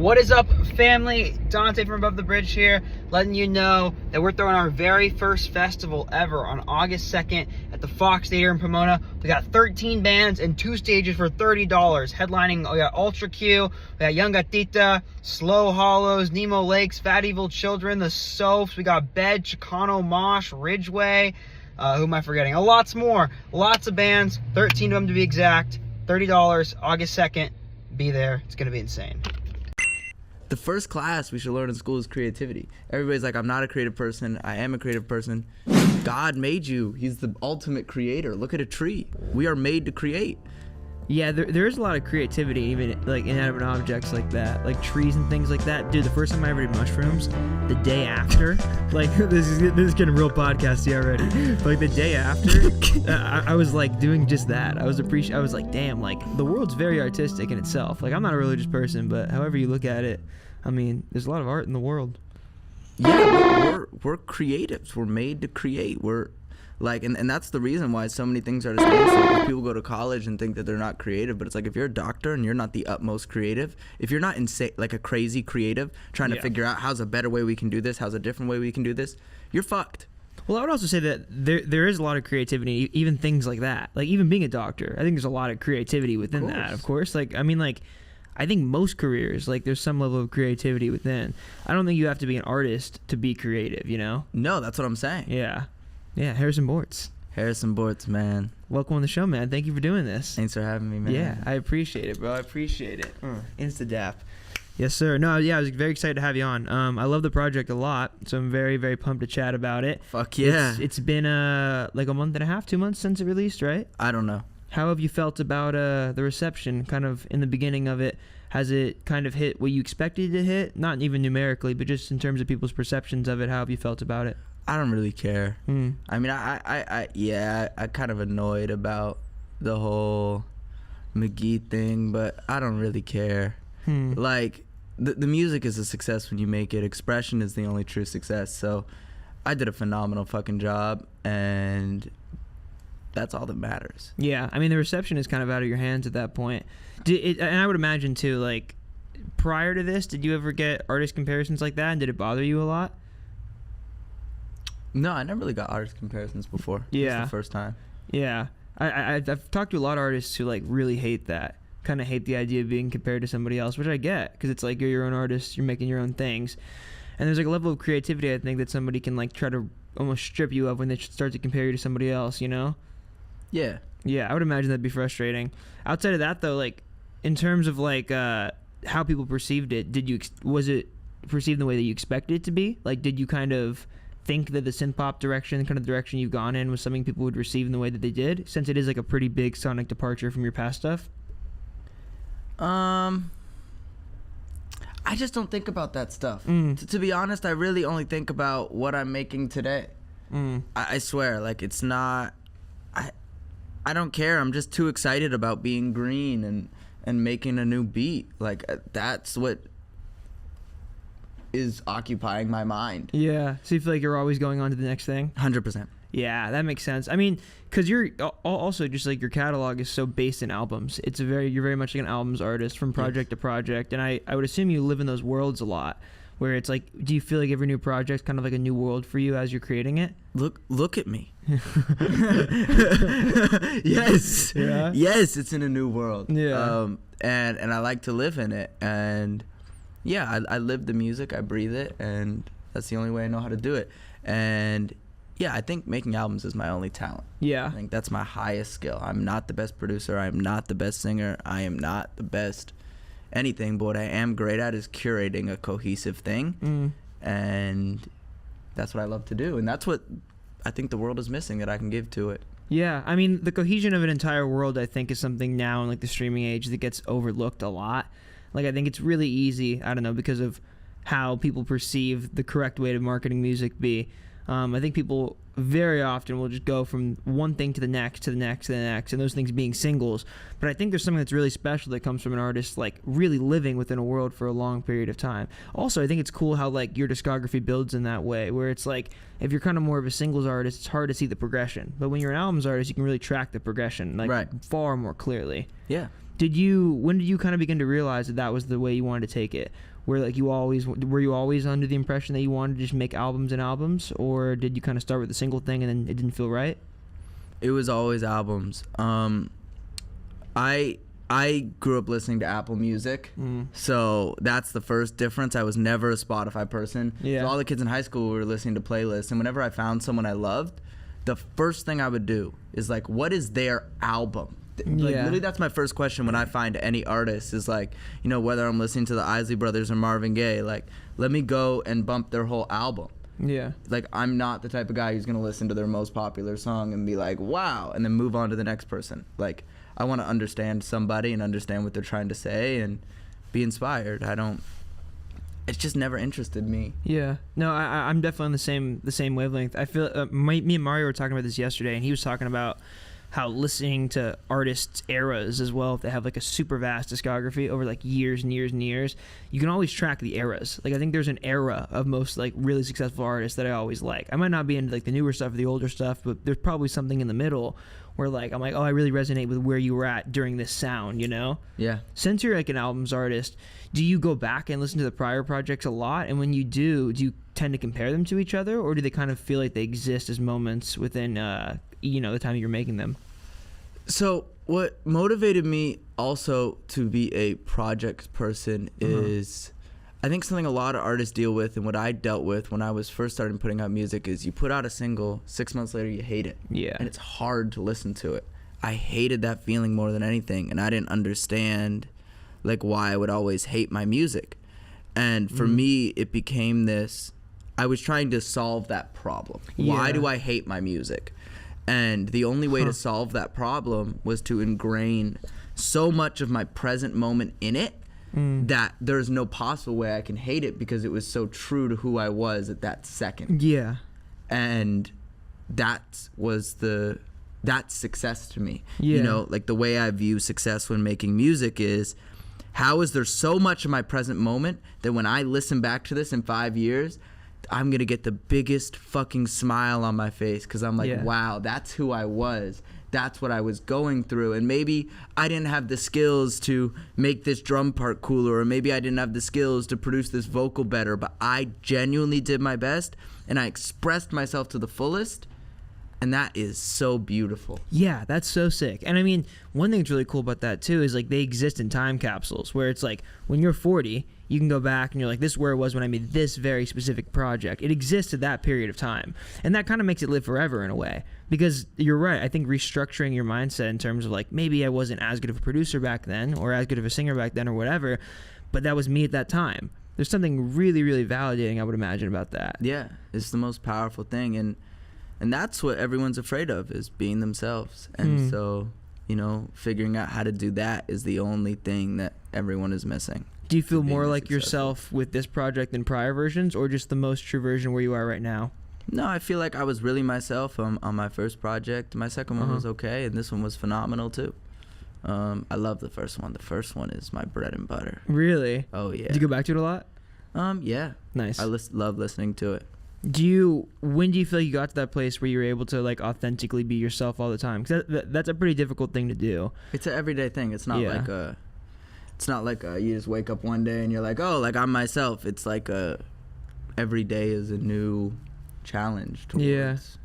What is up, family? Dante from Above the Bridge here, letting you know that we're throwing our very first festival ever on August 2nd at the Fox Theater in Pomona. We got 13 bands and 2 stages for $30. Headlining, we got Ultra Q, we got Young Gatita, Slow Hollows, Nemo Lakes, Fat Evil Children, The Soaps, we got Bed, Chicano Mosh, Ridgeway, who am I forgetting? Lots more. Lots of bands, 13 of them to be exact. $30, August 2nd. Be there. It's going to be insane. The first class we should learn in school is creativity. Everybody's like, I'm not a creative person. I am a creative person. God made you. He's the ultimate creator. Look at a tree. We are made to create. Yeah, there is a lot of creativity, even like inanimate objects like that, like trees and things like that. Dude, the first time I ever did mushrooms, the day after, like this is getting real podcasty already. But like the day after, I was like doing just that. I was like, damn, like the world's very artistic in itself. Like I'm not a religious person, but however you look at it, I mean, there's a lot of art in the world. Yeah, we're creatives. We're made to create. We're like, and that's the reason why so many things are expensive. People go to college and think that they're not creative, but it's like if you're a doctor and you're not the utmost creative, if you're not insane, like a crazy creative, trying to figure out how's a better way we can do this, how's a different way we can do this, you're fucked. Well, I would also say that there is a lot of creativity, even things like that. Like even being a doctor, I think there's a lot of creativity within that, of course. Like, I mean, like, I think most careers, like, there's some level of creativity within. I don't think you have to be an artist to be creative, you know? No, that's what I'm saying. Yeah. Yeah, Harrison Borts. Harrison Borts, man. Welcome on the show, man. Thank you for doing this. Thanks for having me, man. Yeah, I appreciate it, bro. I appreciate it. Insta-dap. Yes, sir. No, yeah, I was very excited to have you on. I love the project a lot, so I'm very, very pumped to chat about it. Fuck yeah. It's been like a month and a half, 2 months since it released, right? I don't know. How have you felt about the reception kind of in the beginning of it? Has it kind of hit what you expected it to hit? Not even numerically, but just in terms of people's perceptions of it. How have you felt about it? I don't really care. I mean, I kind of annoyed about the whole McGee thing, but I don't really care. Like, the music is a success when you make it. Expression is the only true success. So I did a phenomenal fucking job, and that's all that matters. Yeah, I mean, the reception is kind of out of your hands at that point. And I would imagine, too, like, prior to this, did you ever get artist comparisons like that, and did it bother you a lot? No, I never really got artist comparisons before. Yeah. This is the first time. Yeah. I've talked to a lot of artists who, like, really hate that. Kind of hate the idea of being compared to somebody else, which I get, because it's like you're your own artist, you're making your own things. And there's, like, a level of creativity, I think, that somebody can, like, try to almost strip you of when they start to compare you to somebody else, you know? Yeah. Yeah, I would imagine that'd be frustrating. Outside of that, though, like, in terms of, like, how people perceived it, was it perceived in the way that you expected it to be? Like, did you kind of think that the synth-pop direction, kind of the direction you've gone in, was something people would receive in the way that they did, since it is, like, a pretty big sonic departure from your past stuff? I just don't think about that stuff. To be honest, I really only think about what I'm making today. I swear, like, it's not... I don't care. I'm just too excited about being green and making a new beat. Like, that's what is occupying my mind. Yeah. So you feel like you're always going on to the next thing? 100%. Yeah, that makes sense. I mean, because you're also just like your catalog is so based in albums. You're very much like an albums artist from project to project. And I would assume you live in those worlds a lot, where it's like, do you feel like every new project's kind of like a new world for you as you're creating it? Look at me. Yes. Yeah. Yes, it's in a new world. Yeah. And I like to live in it. And yeah, I live the music, I breathe it, and that's the only way I know how to do it. And yeah, I think making albums is my only talent. Yeah. I think that's my highest skill. I'm not the best producer. I am not the best singer. I am not the best anything, but what I am great at is curating a cohesive thing. And that's what I love to do. And that's what I think the world is missing that I can give to it. Yeah, I mean, the cohesion of an entire world, I think, is something now in, like, the streaming age that gets overlooked a lot. Like, I think it's really easy, I don't know, because of how people perceive the correct way to marketing music be. I think people very often will just go from one thing to the next, to the next, to the next, and those things being singles. But I think there's something that's really special that comes from an artist, like, really living within a world for a long period of time. Also, I think it's cool how, like, your discography builds in that way, where it's like, if you're kind of more of a singles artist, it's hard to see the progression. But when you're an albums artist, you can really track the progression, like, far more clearly. Yeah. When did you kind of begin to realize that was the way you wanted to take it? Were you always under the impression that you wanted to just make albums and albums, or did you kind of start with a single thing and then it didn't feel right? It was always albums. I grew up listening to Apple Music, so that's the first difference. I was never a Spotify person. Yeah. So all the kids in high school were listening to playlists, and whenever I found someone I loved, the first thing I would do is like, what is their album? Like, literally, that's my first question when I find any artist is like, you know, whether I'm listening to the Isley Brothers or Marvin Gaye, like, let me go and bump their whole album. Yeah. Like, I'm not the type of guy who's going to listen to their most popular song and be like, wow, and then move on to the next person. Like, I want to understand somebody and understand what they're trying to say and be inspired. It's just never interested me. Yeah. No, I'm definitely on the same wavelength. I feel, me and Mario were talking about this yesterday, and he was talking about how listening to artists' eras as well, if they have like a super vast discography over like years and years and years, you can always track the eras. Like, I think there's an era of most like really successful artists that I always like. I might not be into like the newer stuff or the older stuff, but there's probably something in the middle where like I'm like, oh, I really resonate with where you were at during this sound, you know? Yeah. Since you're like an albums artist, do you go back and listen to the prior projects a lot? And when you do you tend to compare them to each other, or do they kind of feel like they exist as moments within the time you're making them? So what motivated me also to be a project person is, I think something a lot of artists deal with, and what I dealt with when I was first starting putting out music, is you put out a single, 6 months later you hate it. Yeah. And it's hard to listen to it. I hated that feeling more than anything, and I didn't understand like why I would always hate my music. And for me, it became this, I was trying to solve that problem. Yeah. Why do I hate my music? And the only way to solve that problem was to ingrain so much of my present moment in it that there's no possible way I can hate it, because it was so true to who I was at that second. Yeah. And that's success to me. Yeah. You know, like the way I view success when making music is, how is there so much of my present moment that when I listen back to this in 5 years, I'm gonna get the biggest fucking smile on my face, because I'm like, wow, that's who I was. That's what I was going through. And maybe I didn't have the skills to make this drum part cooler, or maybe I didn't have the skills to produce this vocal better, but I genuinely did my best and I expressed myself to the fullest. And that is so beautiful. Yeah, that's so sick. And I mean, one thing that's really cool about that too is like they exist in time capsules, where it's like when you're 40, you can go back and you're like, this is where it was when I made this very specific project. It exists at that period of time. And that kind of makes it live forever in a way. Because you're right, I think restructuring your mindset in terms of like, maybe I wasn't as good of a producer back then, or as good of a singer back then, or whatever, but that was me at that time. There's something really, really validating, I would imagine, about that. Yeah, it's the most powerful thing. And that's what everyone's afraid of, is being themselves. And so, you know, figuring out how to do that is the only thing that everyone is missing. Do you feel more like yourself with this project than prior versions, or just the most true version where you are right now? No, I feel like I was really myself on my first project. My second one was okay, and this one was phenomenal too. I love the first one. The first one is my bread and butter. Really? Oh, yeah. Did you go back to it a lot? Yeah. Nice. I love listening to it. When do you feel you got to that place where you were able to like authentically be yourself all the time? Because that's a pretty difficult thing to do. It's an everyday thing. It's not like you just wake up one day and you're like, oh, like I'm myself. It's like every day is a new challenge towards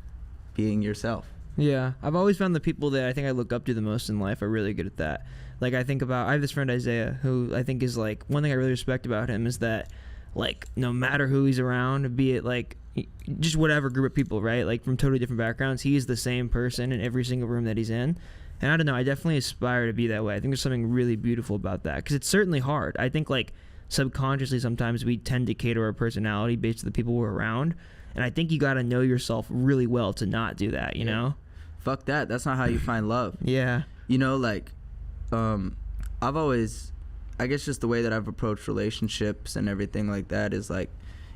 being yourself. Yeah, I've always found the people that I think I look up to the most in life are really good at that. Like I have this friend Isaiah, who I think is like, one thing I really respect about him is that like no matter who he's around, be it like just whatever group of people, right? Like from totally different backgrounds, he's the same person in every single room that he's in. And I don't know, I definitely aspire to be that way. I think there's something really beautiful about that, because it's certainly hard. I think like subconsciously sometimes we tend to cater our personality based on the people we're around. And I think you got to know yourself really well to not do that, you know? Fuck that. That's not how you find love. Yeah. You know, like, I've always, I guess just the way that I've approached relationships and everything like that is like,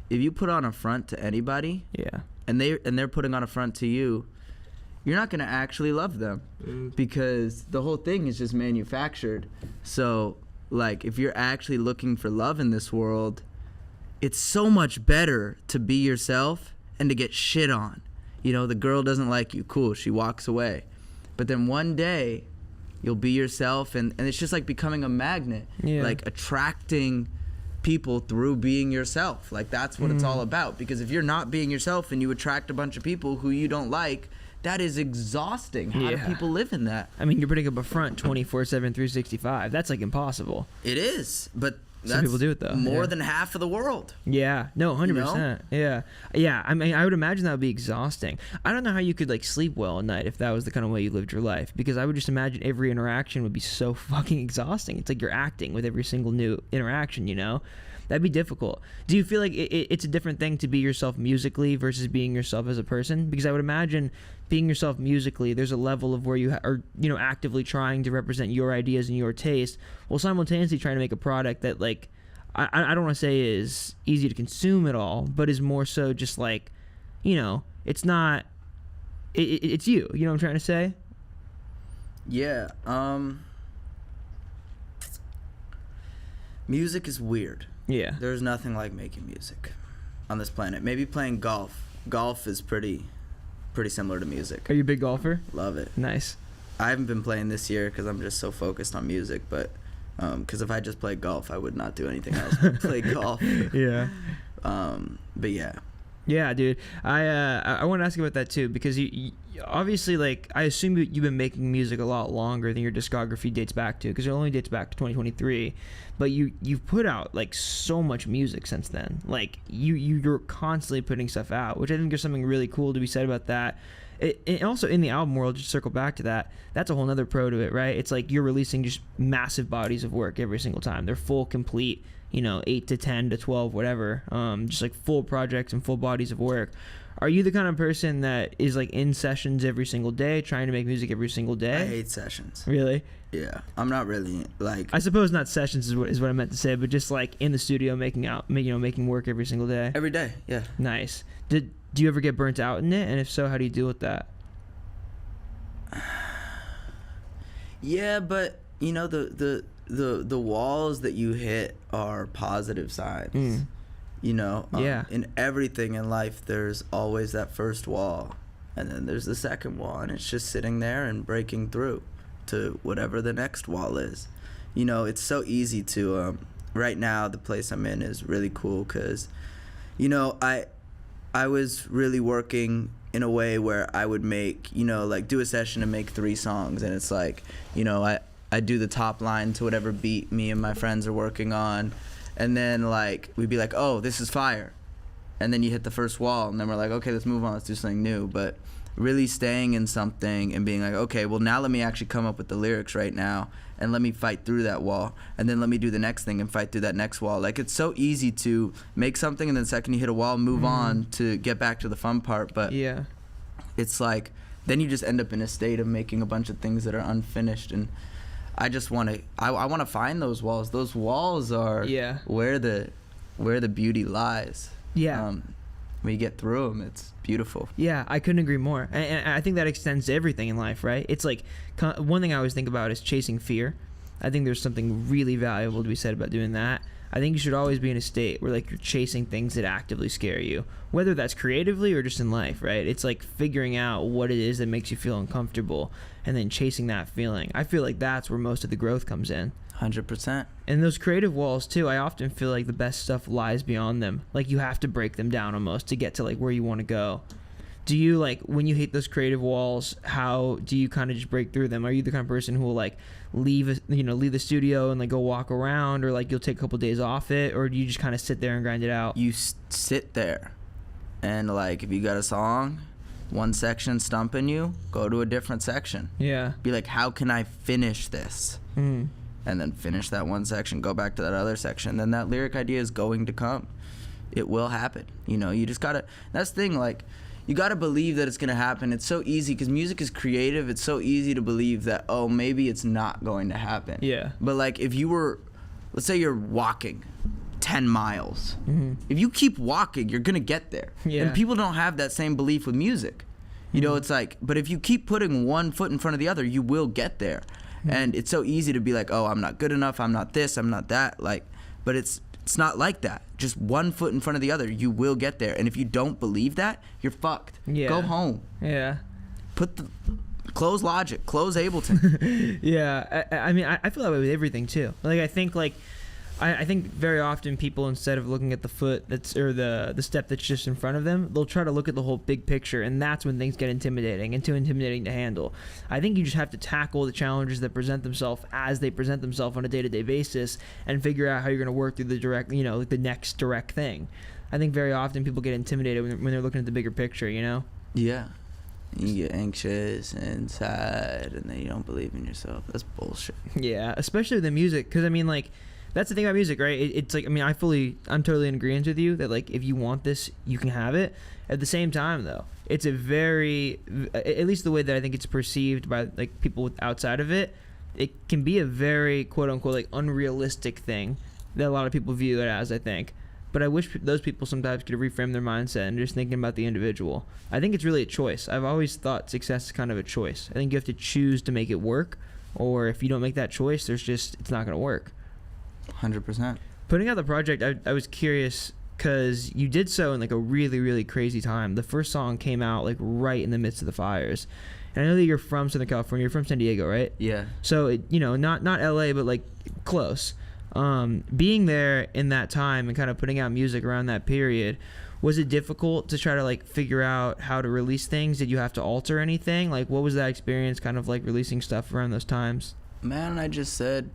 if you put on a front to anybody, and they're putting on a front to you, you're not gonna actually love them, because the whole thing is just manufactured. So, like, if you're actually looking for love in this world, it's so much better to be yourself and to get shit on. You know, the girl doesn't like you, cool, she walks away. But then one day, You'll be yourself, and it's just like becoming a magnet, like attracting people through being yourself. Like that's what it's all about. Because if you're not being yourself and you attract a bunch of people who you don't like, that is exhausting. How do people live in that? I mean, you're putting up a front 24/7, 365. That's like impossible. It is, but some people do it though. More than half of the world. Yeah, no, 100%. Yeah. I mean, I would imagine that would be exhausting. I don't know how you could like sleep well at night if that was the kind of way you lived your life, because I would just imagine every interaction would be so fucking exhausting. It's like you're acting with every single new interaction, you know? That'd be difficult. Do you feel like it's a different thing to be yourself musically versus being yourself as a person? Because I would imagine being yourself musically, there's a level of where you are, you know, actively trying to represent your ideas and your taste, while simultaneously trying to make a product that, like, I don't want to say is easy to consume at all, but is more so just like, you know, it's not, it's you. You know what I'm trying to say? Yeah. Music is weird. Yeah. There's nothing like making music on this planet. Maybe playing golf. Golf is pretty similar to music. Are you a big golfer? Love it. Nice. I haven't been playing this year because I'm just so focused on music, but because if I just played golf, I would not do anything else but play golf. Yeah. But yeah. Yeah, dude. I want to ask you about that too, because you obviously, like, I assume you've been making music a lot longer than your discography dates back to, because it only dates back to 2023. But you've put out like so much music since then. Like you're constantly putting stuff out, which I think there's something really cool to be said about that. And also in the album world, just circle back to that, that's a whole nother pro to it, right? It's like you're releasing just massive bodies of work every single time. They're full, complete, you know, 8 to 10 to 12, whatever, just like full projects and full bodies of work. Are you the kind of person that is like in sessions every single day, trying to make music every single day? I hate sessions. Really? Yeah, I'm not really like. I suppose not sessions is what I meant to say, but just like in the studio making work every single day. Every day, yeah. Nice. Do you ever get burnt out in it? And if so, how do you deal with that? Yeah, but you know the walls that you hit are positive signs. You know, in everything in life, there's always that first wall, and then there's the second wall, and it's just sitting there and breaking through to whatever the next wall is. You know, it's so easy to, right now, the place I'm in is really cool because, you know, I was really working in a way where I would make, you know, like do a session and make 3 songs, and it's like, you know, I do the top line to whatever beat me and my friends are working on. And then, like, we'd be like, oh, this is fire. And then you hit the first wall, and then we're like, okay, let's move on, let's do something new. But really staying in something and being like, okay, well, now let me actually come up with the lyrics right now, and let me fight through that wall. And then let me do the next thing and fight through that next wall. Like, it's so easy to make something, and then the second you hit a wall, move on to get back to the fun part. But yeah, it's like, then you just end up in a state of making a bunch of things that are unfinished. And I just want to. I want to find those walls. Those walls are where the beauty lies. Yeah. When you get through them, it's beautiful. Yeah, I couldn't agree more. And I think that extends to everything in life, right? It's like one thing I always think about is chasing fear. I think there's something really valuable to be said about doing that. I think you should always be in a state where, like, you're chasing things that actively scare you, whether that's creatively or just in life, right? It's like figuring out what it is that makes you feel uncomfortable and then chasing that feeling. I feel like that's where most of the growth comes in. 100%. And those creative walls too, I often feel like the best stuff lies beyond them. Like, you have to break them down almost to get to like where you want to go. Do you, like, when you hit those creative walls, how do you kind of just break through them? Are you the kind of person who will like leave the studio and like go walk around, or like you'll take a couple days off it, or do you just kind of sit there and grind it out? You sit there, and like if you got a song, one section stumping you, go to a different section. Yeah. Be like, how can I finish this? And then finish that one section, go back to that other section. Then that lyric idea is going to come. It will happen. You know, you just gotta. That's the thing. Like, you gotta believe that it's gonna happen. It's so easy because music is creative. It's so easy to believe that, oh, maybe it's not going to happen. Yeah. But like, if you were, let's say you're walking 10 miles. If you keep walking, you're gonna get there. Yeah. And people don't have that same belief with music. You know, it's like, but if you keep putting one foot in front of the other, you will get there. And it's so easy to be like, oh, I'm not good enough, I'm not this, I'm not that. Like, but it's not like that. Just one foot in front of the other, you will get there. And if you don't believe that, you're fucked. Yeah. Go home. Yeah. Close Logic, close Ableton. Yeah, I mean, I feel that way with everything too. Like, I think I think very often people, instead of looking at the foot or the step that's just in front of them, they'll try to look at the whole big picture, and that's when things get intimidating and too intimidating to handle. I think you just have to tackle the challenges that present themselves as they present themselves on a day-to-day basis, and figure out how you're going to work through the direct, like the next direct thing. I think very often people get intimidated when they're looking at the bigger picture, Yeah. You get anxious and sad, and then you don't believe in yourself. That's bullshit. Yeah, especially with the music, because I mean, like, that's the thing about music, right? It's like, I mean, I'm totally in agreement with you that, like, if you want this, you can have it. At the same time, though, it's a very, at least the way that I think it's perceived by, like, people outside of it, it can be a very, quote unquote, like, unrealistic thing that a lot of people view it as, I think. But I wish those people sometimes could reframe their mindset and just thinking about the individual. I think it's really a choice. I've always thought success is kind of a choice. I think you have to choose to make it work, or if you don't make that choice, it's not going to work. 100%. Putting out the project, I was curious because you did so in like a really, really crazy time. The first song came out like right in the midst of the fires. And I know that you're from Southern California. You're from San Diego, right? Yeah. So, not LA, but like close. Being there in that time and kind of putting out music around that period, was it difficult to try to like figure out how to release things? Did you have to alter anything? Like, what was that experience kind of like releasing stuff around those times? Man, I just said,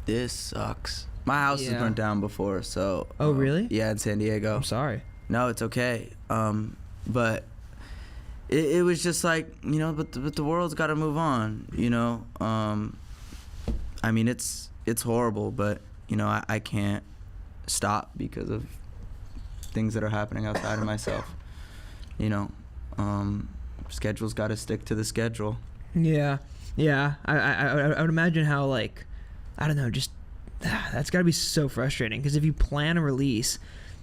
this sucks. My house has burnt down before, so... Oh, really? Yeah, in San Diego. I'm sorry. No, it's okay. But it was just like, but the world's got to move on, I mean, it's horrible, but, I can't stop because of things that are happening outside of myself. Schedule's got to stick to the schedule. Yeah. I would imagine how, like, I don't know, just that's got to be so frustrating, because if you plan a release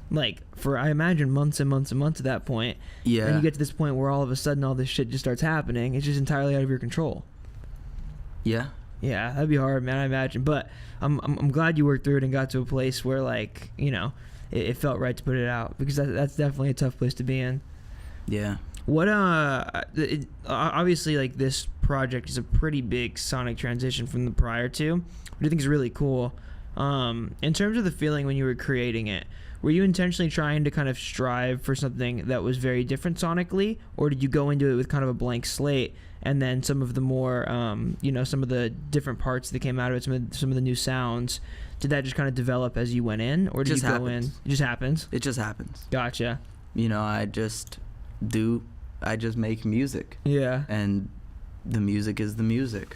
like for, I imagine, months and months and months at that point, and you get to this point where all of a sudden all this shit just starts happening, it's just entirely out of your control. Yeah that'd be hard, man, I imagine. But I'm glad you worked through it and got to a place where, like, it felt right to put it out, because that's definitely a tough place to be in. Yeah. What obviously, like, this project is a pretty big sonic transition from the prior two, which I think is really cool. In terms of the feeling when you were creating it, were you intentionally trying to kind of strive for something that was very different sonically, or did you go into it with kind of a blank slate, and then some of the more, some of the different parts that came out of it, some of the new sounds, did that just kind of develop as you went in, or did you go in? It just happens? It just happens. Gotcha. I just make music. Yeah. And the music is the music.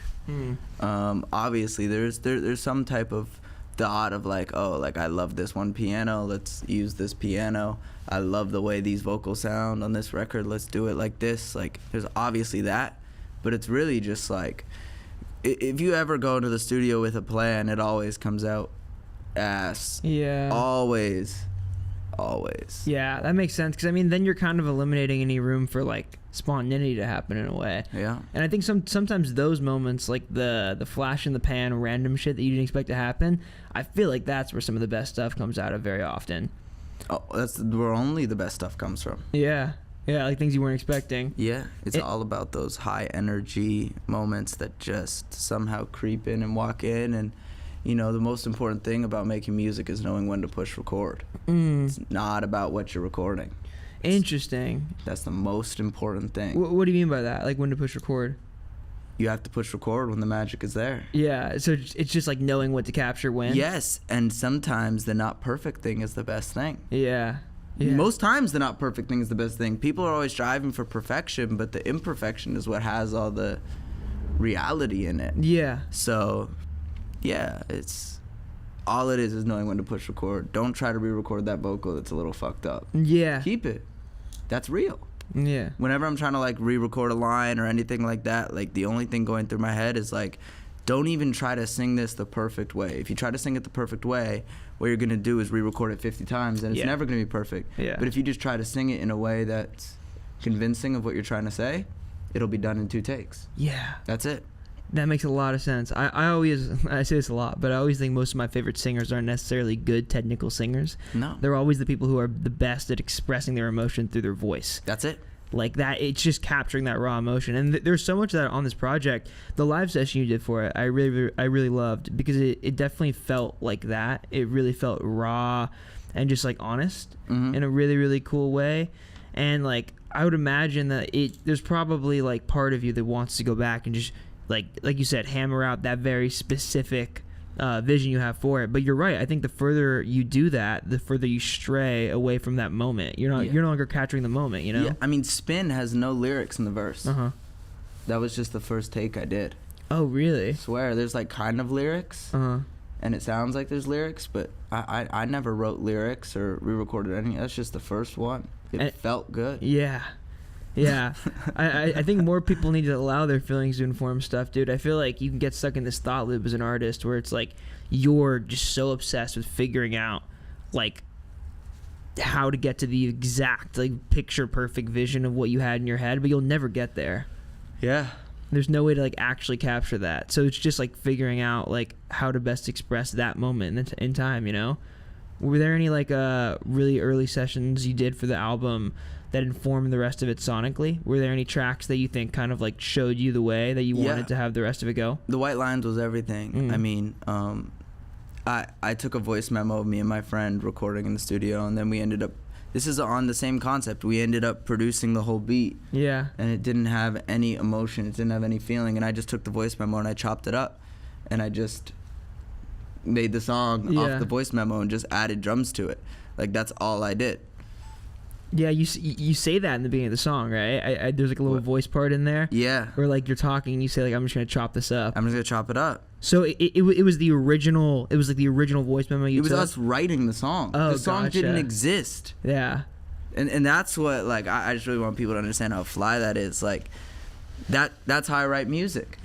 Obviously, there's some type of thought of like, oh, like, I love this one piano, let's use this piano. I love the way these vocals sound on this record, let's do it like this. Like, there's obviously that, but it's really just like, if you ever go into the studio with a plan, it always comes out ass. Yeah. Always. Yeah, that makes sense, because I mean, then you're kind of eliminating any room for like spontaneity to happen in a way. Yeah. And I think sometimes those moments, like the flash in the pan, random shit that you didn't expect to happen, I feel like that's where some of the best stuff comes out of very often. Oh, that's where only the best stuff comes from. Yeah, like things you weren't expecting. Yeah, it's all about those high energy moments that just somehow creep in and walk in. And the most important thing about making music is knowing when to push record. It's not about what you're recording. Interesting. That's the most important thing. What do you mean by that? Like, when to push record? You have to push record when the magic is there. Yeah, so it's just like knowing what to capture when. Yes, and sometimes the not perfect thing is the best thing. Yeah. Most times the not perfect thing is the best thing. People are always striving for perfection, but the imperfection is what has all the reality in it. Yeah. So, yeah, all it is knowing when to push record. Don't try to re-record that vocal that's a little fucked up. Yeah. Keep it. That's real. Yeah. Whenever I'm trying to like re-record a line or anything like that, like the only thing going through my head is like, don't even try to sing this the perfect way. If you try to sing it the perfect way, what you're gonna do is re-record it 50 times, and it's never gonna be perfect. Yeah. But if you just try to sing it in a way that's convincing of what you're trying to say, it'll be done in 2 takes. Yeah. That's it. That makes a lot of sense. I say this a lot, but I always think most of my favorite singers aren't necessarily good technical singers. No. They're always the people who are the best at expressing their emotion through their voice. That's it. like that. It's just capturing that raw emotion, and there's so much of that on this project. The live session you did for it, I really loved, because it definitely felt like that. It really felt raw and just like honest in a really, really cool way. And like I would imagine that there's probably like part of you that wants to go back and just like you said, hammer out that very specific vision you have for it. But you're right. I think the further you do that, the further you stray away from that moment. You're no longer capturing the moment, you know? Yeah. I mean, Spin has no lyrics in the verse. That was just the first take I did. Oh, really? I swear, there's like kind of lyrics, and it sounds like there's lyrics, but I never wrote lyrics or re-recorded any. That's just the first one. It felt good. Yeah. Yeah. I think more people need to allow their feelings to inform stuff, dude. I feel like you can get stuck in this thought loop as an artist where it's like you're just so obsessed with figuring out like how to get to the exact like picture perfect vision of what you had in your head, but you'll never get there. Yeah. There's no way to like actually capture that. So it's just like figuring out like how to best express that moment in time, you know? Were there any like really early sessions you did for the album that informed the rest of it sonically? Were there any tracks that you think kind of like showed you the way that you wanted to have the rest of it go? The White Lines was everything. I mean, I took a voice memo of me and my friend recording in the studio, and then we ended up, this is on the same concept, we ended up producing the whole beat. Yeah. And it didn't have any emotion, it didn't have any feeling, and I just took the voice memo and I chopped it up, and I just made the song off the voice memo and just added drums to it. Like, that's all I did. Yeah, you say that in the beginning of the song, right? There's like a little voice part in there. Yeah. Where like you're talking and you say like, I'm just gonna chop this up. I'm just gonna chop it up. So it was the original. It was like the original voice memo you took? It was us writing the song. Oh, the song didn't exist. Yeah. And that's what, like, I just really want people to understand how fly that is. Like, that's how I write music.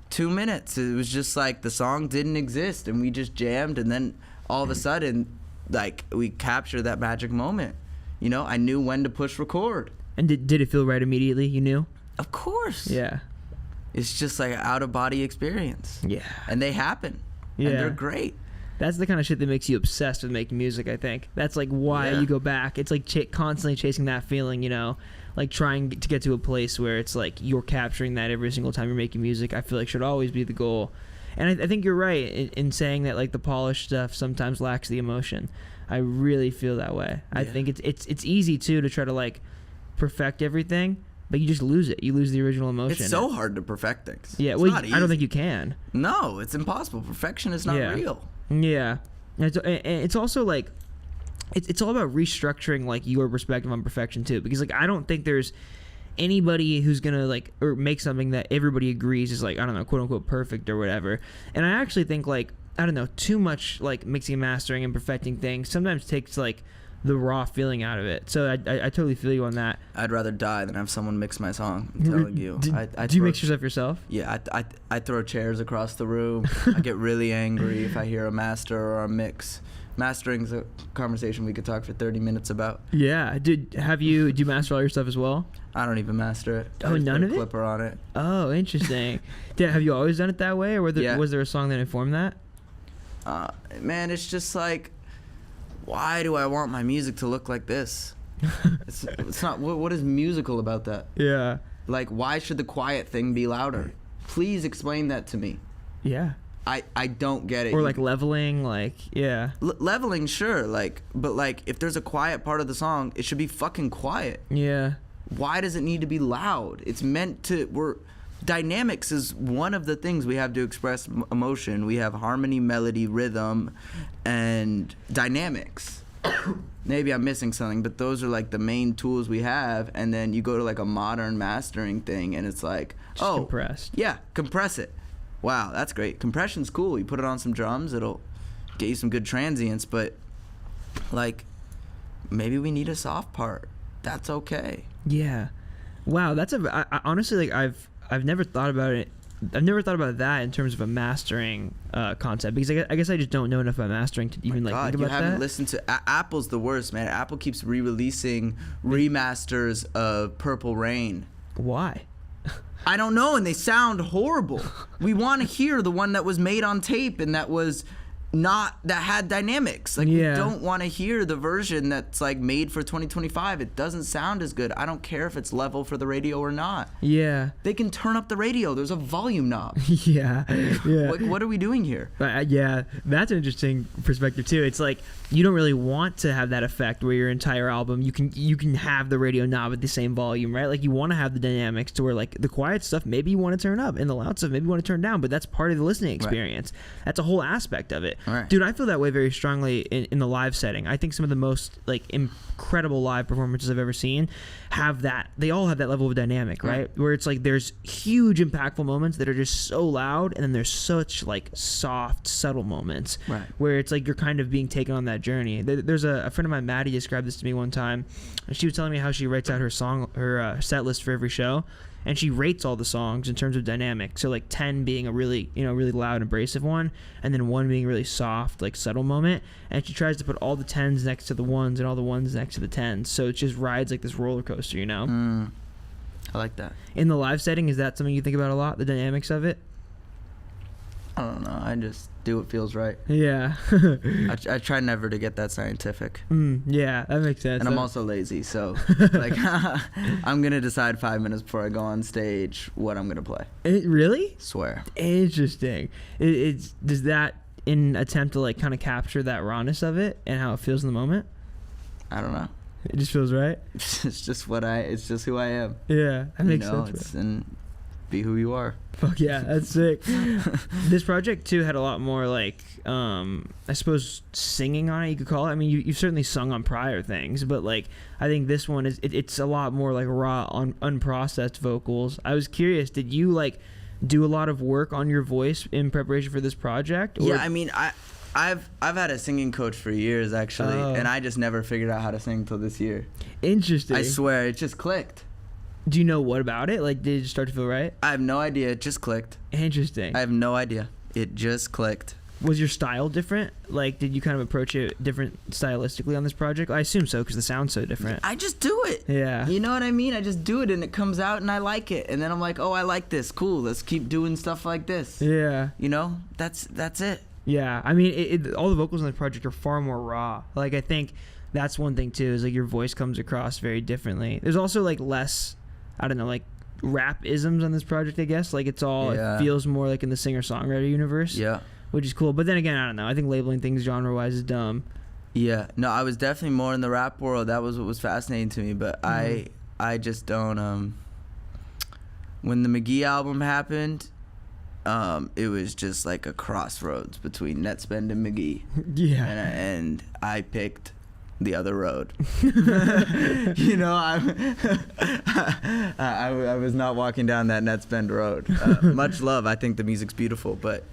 2 minutes. It was just like the song didn't exist, and we just jammed, and then all of a sudden, like, we captured that magic moment. You know, I knew when to push record. And did it feel right immediately? You knew? Of course. Yeah. It's just like an out-of-body experience. Yeah. And they happen. Yeah. And they're great. That's the kind of shit that makes you obsessed with making music, I think. That's like why you go back. It's like constantly chasing that feeling, you know? Like trying to get to a place where it's like you're capturing that every single time you're making music, I feel like should always be the goal. And I think you're right in saying that like the polished stuff sometimes lacks the emotion. I really feel that way. I think it's easy too to try to like perfect everything, but you just lose it. You lose the original emotion. It's so hard to perfect things. Yeah, well, I don't think you can. No, it's impossible. Perfection is not real. Yeah, it's also like it's all about restructuring like your perspective on perfection too, because like I don't think there's anybody who's gonna like or make something that everybody agrees is like, I don't know, quote unquote perfect or whatever. And I actually think like, I don't know, too much like mixing and mastering and perfecting things sometimes takes like the raw feeling out of it. So I totally feel you on that. I'd rather die than have someone mix my song. I'm telling you. Do you mix yourself yourself? Yeah, I throw chairs across the room. I get really angry if I hear a master or a mix. Mastering's a conversation we could talk for 30 minutes about. Yeah. Do you master all your stuff as well? I don't even master it. Oh, none of it? Clipper on it. Oh, interesting. Have you always done it that way, or was there a song that informed that? Man, it's just like, why do I want my music to look like this? It's not. What is musical about that? Yeah. Like, why should the quiet thing be louder? Please explain that to me. Yeah. I don't get it. Or like leveling, like, yeah. Leveling, sure, like, but like if there's a quiet part of the song, it should be fucking quiet. Yeah. Why does it need to be loud? It's meant to. Dynamics is one of the things we have to express emotion. We have harmony, melody, rhythm, and dynamics. Maybe I'm missing something, but those are like the main tools we have. And then you go to like a modern mastering thing, and it's like, just compressed. Yeah, compress it. Wow, that's great. Compression's cool. You put it on some drums, it'll get you some good transients. But like, maybe we need a soft part. That's okay. Yeah. Wow, that's I honestly, like, I've never thought about it. I've never thought about that in terms of a mastering concept, because I guess I just don't know enough about mastering to even think about that. You haven't listened to Apple's the worst, man. Apple keeps re-releasing remasters of Purple Rain. Why? I don't know, and they sound horrible. We want to hear the one that was made on tape and that was that had dynamics. Like, we don't want to hear the version that's like made for 2025. It doesn't sound as good. I don't care if it's level for the radio or not. Yeah. They can turn up the radio. There's a volume knob. Yeah. Like, what are we doing here? Yeah, that's an interesting perspective too. It's like you don't really want to have that effect where your entire album you can have the radio knob at the same volume, right? Like, you want to have the dynamics to where, like, the quiet stuff maybe you want to turn up and the loud stuff maybe you want to turn down, but that's part of the listening experience. Right. That's a whole aspect of it. Right. Dude, I feel that way very strongly in the live setting. I think some of the most, like, incredible live performances I've ever seen have that. They all have that level of dynamic, right? Where it's like there's huge impactful moments that are just so loud, and then there's such, like, soft, subtle moments where it's like you're kind of being taken on that journey. There's a friend of mine, Maddie, described this to me one time. She was telling me how she writes out her set list for every show, and she rates all the songs in terms of dynamic. So, like, 10 being a really, really loud, abrasive one, and then 1 being really soft, like, subtle moment. And she tries to put all the 10s next to the 1s and all the 1s next to the 10s. So it just rides like this roller coaster, I like that. In the live setting, is that something you think about a lot, the dynamics of it? I don't know. I just do what feels right. Yeah. I try never to get that scientific. Yeah, that makes sense. And I'm also lazy, so like I'm gonna decide 5 minutes before I go on stage what I'm gonna play. Really? Swear. Interesting. Does that in attempt to, like, kind of capture that rawness of it and how it feels in the moment? I don't know. It just feels right. It's just who I am. Yeah, that makes sense. And be who you are. Fuck yeah, that's sick. This project too had a lot more, like, I suppose, singing on it, you could call it. I mean, you've certainly sung on prior things, but, like, I think this one it's a lot more like raw, unprocessed vocals. I was curious, did you, like, do a lot of work on your voice in preparation for this project? Or? Yeah, I mean, I've had a singing coach for years, actually, and I just never figured out how to sing till this year. Interesting. I swear, it just clicked. Do you know what about it? Like, did it start to feel right? I have no idea. It just clicked. Interesting. I have no idea. It just clicked. Was your style different? Like, did you kind of approach it different stylistically on this project? I assume so, because the sound's so different. I just do it. Yeah. You know what I mean? I just do it, and it comes out, and I like it. And then I'm like, oh, I like this. Cool. Let's keep doing stuff like this. Yeah. You know? That's it. Yeah. I mean, all the vocals on the project are far more raw. Like, I think that's one thing, too, is, like, your voice comes across very differently. There's also, like, less, I don't know, like, rap isms on this project, I guess. Like, it's all, it feels more like in the singer-songwriter universe. Yeah. Which is cool. But then again, I don't know. I think labeling things genre-wise is dumb. Yeah. No, I was definitely more in the rap world. That was what was fascinating to me. But I just don't... when the McGee album happened, it was just like a crossroads between Netspend and McGee. Yeah. And I picked the other road. You know, I was not walking down that Netspend road. Much love. I think the music's beautiful, but...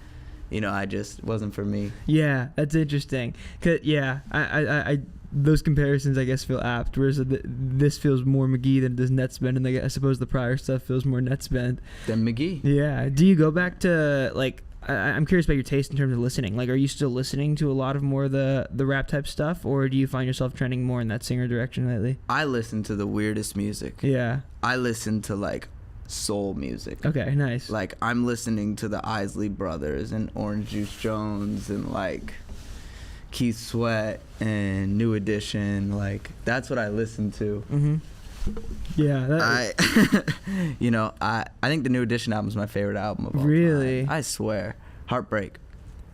you know, I just wasn't for me. Yeah, that's interesting. 'Cause, yeah, I those comparisons, I guess, feel apt. Whereas this feels more McGee than it does Netspend, and I suppose the prior stuff feels more Netspend than McGee. Yeah. Do you go back to, like, I'm curious about your taste in terms of listening. Like, are you still listening to a lot of more of the rap type stuff, or do you find yourself trending more in that singer direction lately? I listen to the weirdest music. Yeah. I listen to, like, soul music. Okay, nice. Like, I'm listening to the Isley Brothers and Orange Juice Jones and, like, Keith Sweat and New Edition. Like, that's what I listen to. Mm-hmm. Yeah. You know, I think the New Edition album is my favorite album of all really time. I swear. Heartbreak.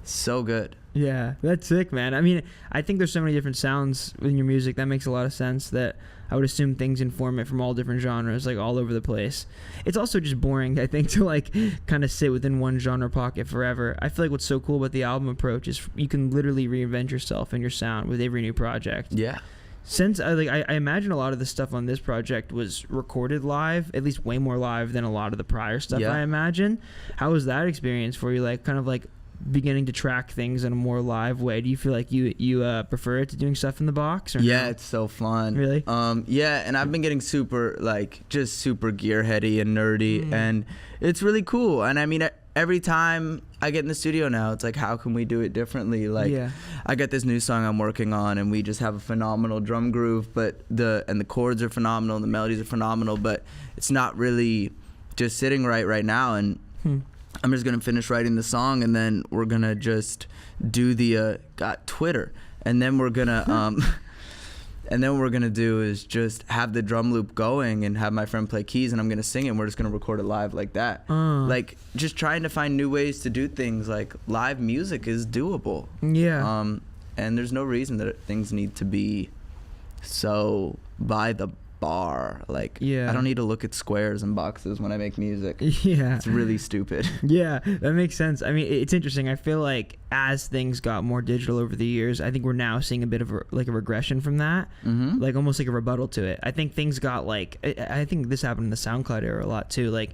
So good. Yeah, that's sick, man. I mean, I think there's so many different sounds in your music. That makes a lot of sense that I would assume things inform it from all different genres, like all over the place. It's also just boring, I think, to, like, kind of sit within one genre pocket forever. I feel like what's so cool about the album approach is you can literally reinvent yourself and your sound with every new project. Yeah. Since I imagine a lot of the stuff on this project was recorded live, at least way more live than a lot of the prior stuff. I imagine. How was that experience for you? Like, kind of like beginning to track things in a more live way. Do you feel like you prefer it to doing stuff in the box? Or yeah, no? it's so fun. Really? Yeah, and I've been getting super, like, just super gearheady and nerdy, and it's really cool. And I mean, every time I get in the studio now, it's like, how can we do it differently? Like, I got this new song I'm working on, and we just have a phenomenal drum groove, but the chords are phenomenal, and the melodies are phenomenal, but it's not really just sitting right now. And I'm just gonna finish writing the song, and then we're gonna just do the Twitter, and then we're gonna and then what we're gonna do is just have the drum loop going and have my friend play keys, and I'm gonna sing it, and we're just gonna record it live like that. Like, just trying to find new ways to do things. Like, live music is doable. Yeah. And there's no reason that things need to be so by the bar. Like, yeah. I don't need to look at squares and boxes when I make music. Yeah. It's really stupid. Yeah, that makes sense. I mean, it's interesting. I feel like as things got more digital over the years, I think we're now seeing a bit of a regression from that, like almost like a rebuttal to it. I think things got like, I think this happened in the SoundCloud era a lot too. Like,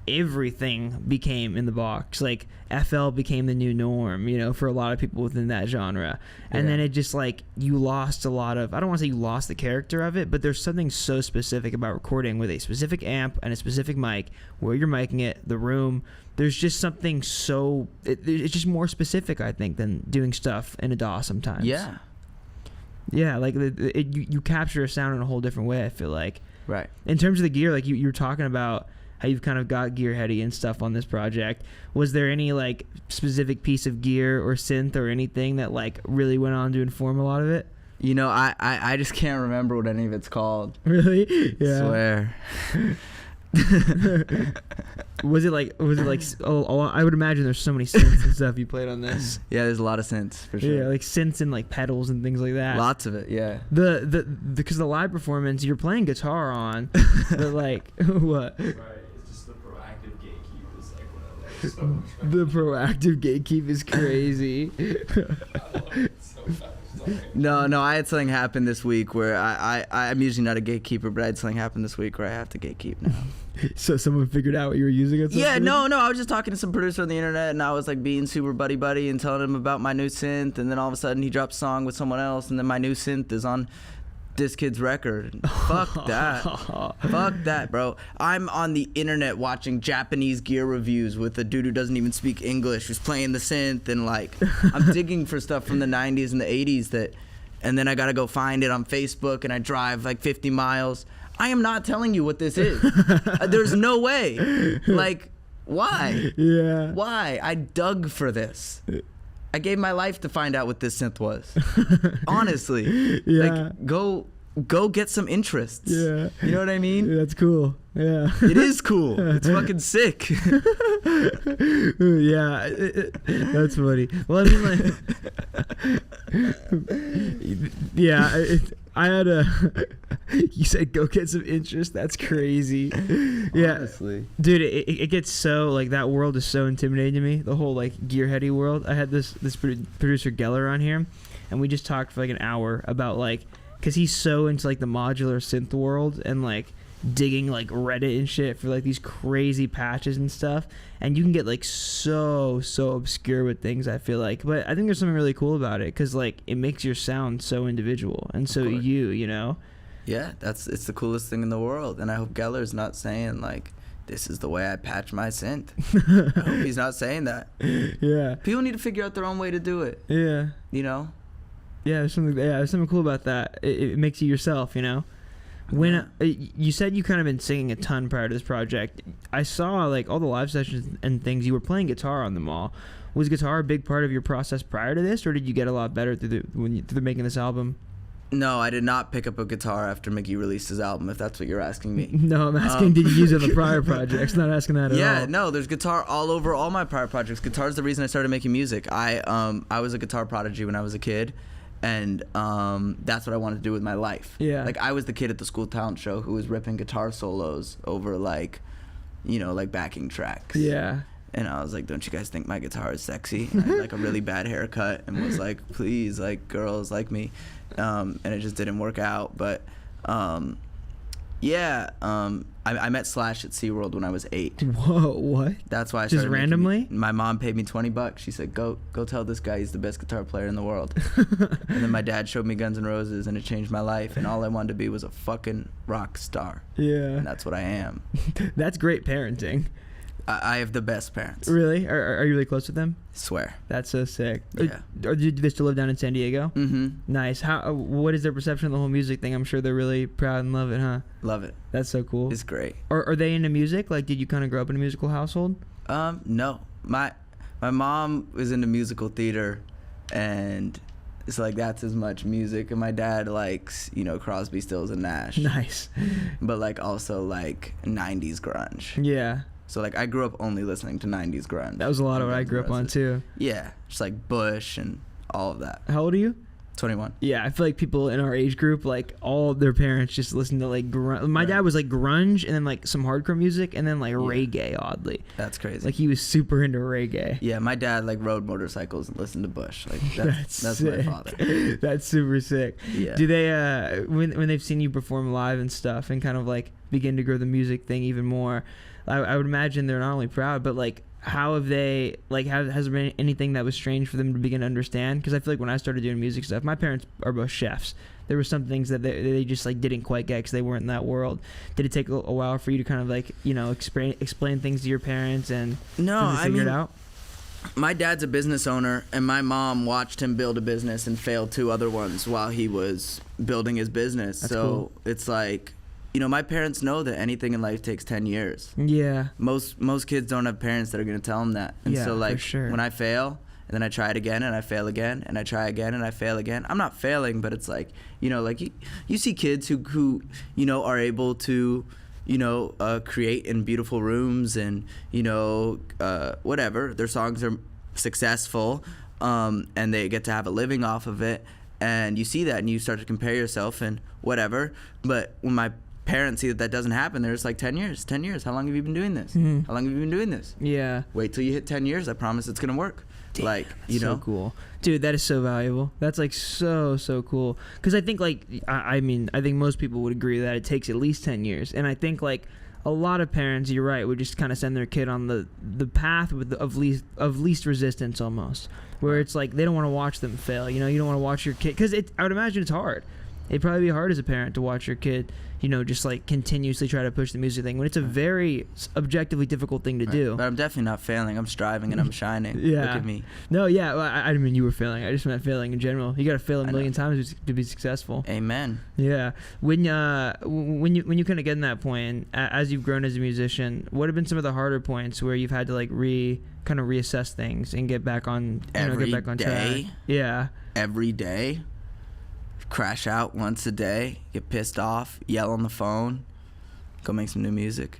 everything became in the box. Like, FL became the new norm, you know, for a lot of people within that genre. And then it just, like, you lost a lot of, I don't want to say you lost the character of it, but there's something so specific about recording with a specific amp and a specific mic, where you're micing it, the room. There's just something so, it's just more specific, I think, than doing stuff in a DAW sometimes. Yeah. Yeah, like, you capture a sound in a whole different way, I feel like. Right. In terms of the gear, like, you were talking about how you've kind of got gear heady and stuff on this project. Was there any, like, specific piece of gear or synth or anything that, like, really went on to inform a lot of it? You know, I just can't remember what any of it's called. Really? Yeah. Swear. Was it like oh, I would imagine there's so many synths and stuff you played on this. Yeah, there's a lot of synths for sure. Yeah, like synths and like pedals and things like that. Lots of it, yeah. Because the live performance you're playing guitar on, but like what? Right, it's just the proactive gatekeep is like what I like so much. The proactive gatekeep is crazy. I love it so much. No, I had something happen this week where I'm usually not a gatekeeper, but I had something happen this week where I have to gatekeep now. So someone figured out what you were using it? Yeah, no, I was just talking to some producer on the internet, and I was like being super buddy and telling him about my new synth, and then all of a sudden he drops a song with someone else, and then my new synth is on this kid's record. Fuck that. Fuck that, bro. I'm on the internet watching Japanese gear reviews with a dude who doesn't even speak English who's playing the synth, and like I'm digging for stuff from the 90s and the 80s and then I gotta go find it on Facebook, and I drive like 50 miles. I am not telling you what this is. There's no way. Like, why? Yeah. Why? I dug for this. I gave my life to find out what this synth was. Honestly. Yeah. Like, go get some interests. Yeah. You know what I mean? That's cool. Yeah. It is cool. It's fucking sick. Yeah. That's funny. Well, I mean, like, yeah, I had you said go get some interest. That's crazy. Yeah. Honestly. Dude, it gets so, like, that world is so intimidating to me. The whole, like, gearheady world. I had this producer Geller on here, and we just talked for like an hour about, like, because he's so into, like, the modular synth world and, like, digging, like, Reddit and shit for, like, these crazy patches and stuff. And you can get, like, so obscure with things, I feel like. But I think there's something really cool about it, because, like, it makes your sound so individual and so you know? Yeah, it's the coolest thing in the world. And I hope Geller's not saying, like, this is the way I patch my synth. I hope he's not saying that. Yeah. People need to figure out their own way to do it. Yeah. You know? Yeah, there's something cool about that. It makes you yourself, you know? When you said you kind of been singing a ton prior to this project, I saw, like, all the live sessions and things, you were playing guitar on them all. Was guitar a big part of your process prior to this, or did you get a lot better through making this album? No, I did not pick up a guitar after Mickey released his album, if that's what you're asking me. No, I'm asking did you use it on the prior projects, not asking that at all. Yeah, no, there's guitar all over all my prior projects. Guitar is the reason I started making music. I was a guitar prodigy when I was a kid, and that's what I wanted to do with my life. Yeah. Like, I was the kid at the school talent show who was ripping guitar solos over, like, you know, like, backing tracks. Yeah. And I was like, don't you guys think my guitar is sexy? And I had, like, a really bad haircut and was like, please, like, girls like me. And it just didn't work out. But, yeah, I met Slash at SeaWorld when I was 8. Whoa, what? That's why I just started randomly? My mom paid me $20. She said, go tell this guy he's the best guitar player in the world. And then my dad showed me Guns N' Roses, and it changed my life. And all I wanted to be was a fucking rock star. Yeah. And that's what I am. That's great parenting. I have the best parents. Really? Are you really close with them? Swear. That's so sick. Yeah. Or do they still live down in San Diego? Mm-hmm. Nice. What is their perception of the whole music thing? I'm sure they're really proud and love it, huh? Love it. That's so cool. It's great. Are they into music? Like, did you kind of grow up in a musical household? No. my mom was into musical theater, and it's like that's as much music, and my dad likes, you know, Crosby, Stills and Nash. Nice. But like also like 90s grunge. Yeah. So like I grew up only listening to 90s grunge. That was a lot of what I grew up on too. Yeah, just like Bush and all of that. How old are you? 21. Yeah, I feel like people in our age group, like all their parents just listen to like grunge. My dad was like grunge and then like some hardcore music and then like reggae, oddly. That's crazy. Like he was super into reggae. Yeah, my dad like rode motorcycles and listened to Bush. Like that's my father. That's super sick. Yeah. Do they when they've seen you perform live and stuff and kind of like begin to grow the music thing even more, I would imagine they're not only proud but like how have they, like, has there been anything that was strange for them to begin to understand? Because I feel like when I started doing music stuff, my parents are both chefs. There were some things that they just, like, didn't quite get because they weren't in that world. Did it take a while for you to kind of, like, you know, explain things to your parents and figure it out? My dad's a business owner, and my mom watched him build a business and fail 2 other ones while he was building his business. That's so cool. It's like, you know, my parents know that anything in life takes 10 years. Yeah. Most kids don't have parents that are going to tell them that. And yeah, so, like, for sure. when I fail, and then I try it again, and I fail again, and I try again, and I fail again, I'm not failing, but it's like, you know, like, you see kids who you know, are able to, you know, create in beautiful rooms and, you know, whatever. Their songs are successful, and they get to have a living off of it. And you see that, and you start to compare yourself and whatever. But when my parents see that doesn't happen, they're just like, 10 years, how long have you been doing this? Mm-hmm. How long have you been doing this? Yeah. Wait till you hit 10 years, I promise it's gonna work. Damn, like, you know, so cool, dude. That is so valuable. That's like so cool. Because I think, like, I mean, I think most people would agree that it takes at least 10 years. And I think, like, a lot of parents, you're right, would just kind of send their kid on the path of least resistance almost, where it's like they don't want to watch them fail. You know, you don't want to watch your kid, because I would imagine it's hard. It'd probably be hard as a parent to watch your kid, you know, just like continuously try to push the music thing when it's a very objectively difficult thing to do. But I'm definitely not failing. I'm striving and I'm shining. Yeah. Look at me. No, yeah. Well, I didn't mean you were failing. I just meant failing in general. You got to fail a million times to be successful. Amen. Yeah. When you kind of get in that point, and as you've grown as a musician, what have been some of the harder points where you've had to like kind of reassess things and get back on track? Yeah. Every day. Crash out once a day, get pissed off, yell on the phone, go make some new music.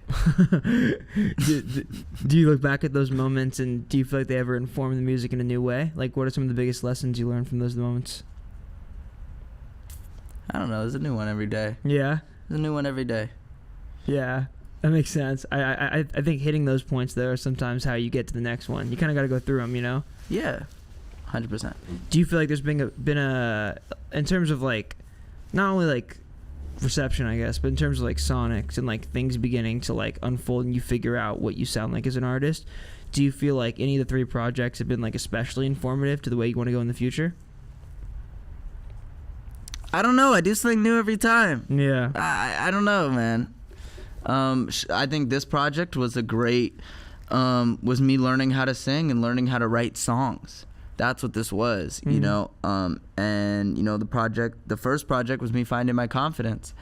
Do you look back at those moments and do you feel like they ever inform the music in a new way? Like, what are some of the biggest lessons you learned from those moments? I don't know. There's a new one every day. Yeah? There's a new one every day. Yeah. That makes sense. I think hitting those points, though, are sometimes how you get to the next one. You kind of got to go through them, you know? Yeah. 100%. Do you feel like there's been a in terms of like not only like reception, I guess, but in terms of like sonics and like things beginning to like unfold and you figure out what you sound like as an artist, do you feel like any of the 3 projects have been like especially informative to the way you want to go in the future? I don't know. I do something new every time. Yeah. I don't know, man. I think this project was was me learning how to sing and learning how to write songs. That's what this was, you know, and, you know, the first project was me finding my confidence,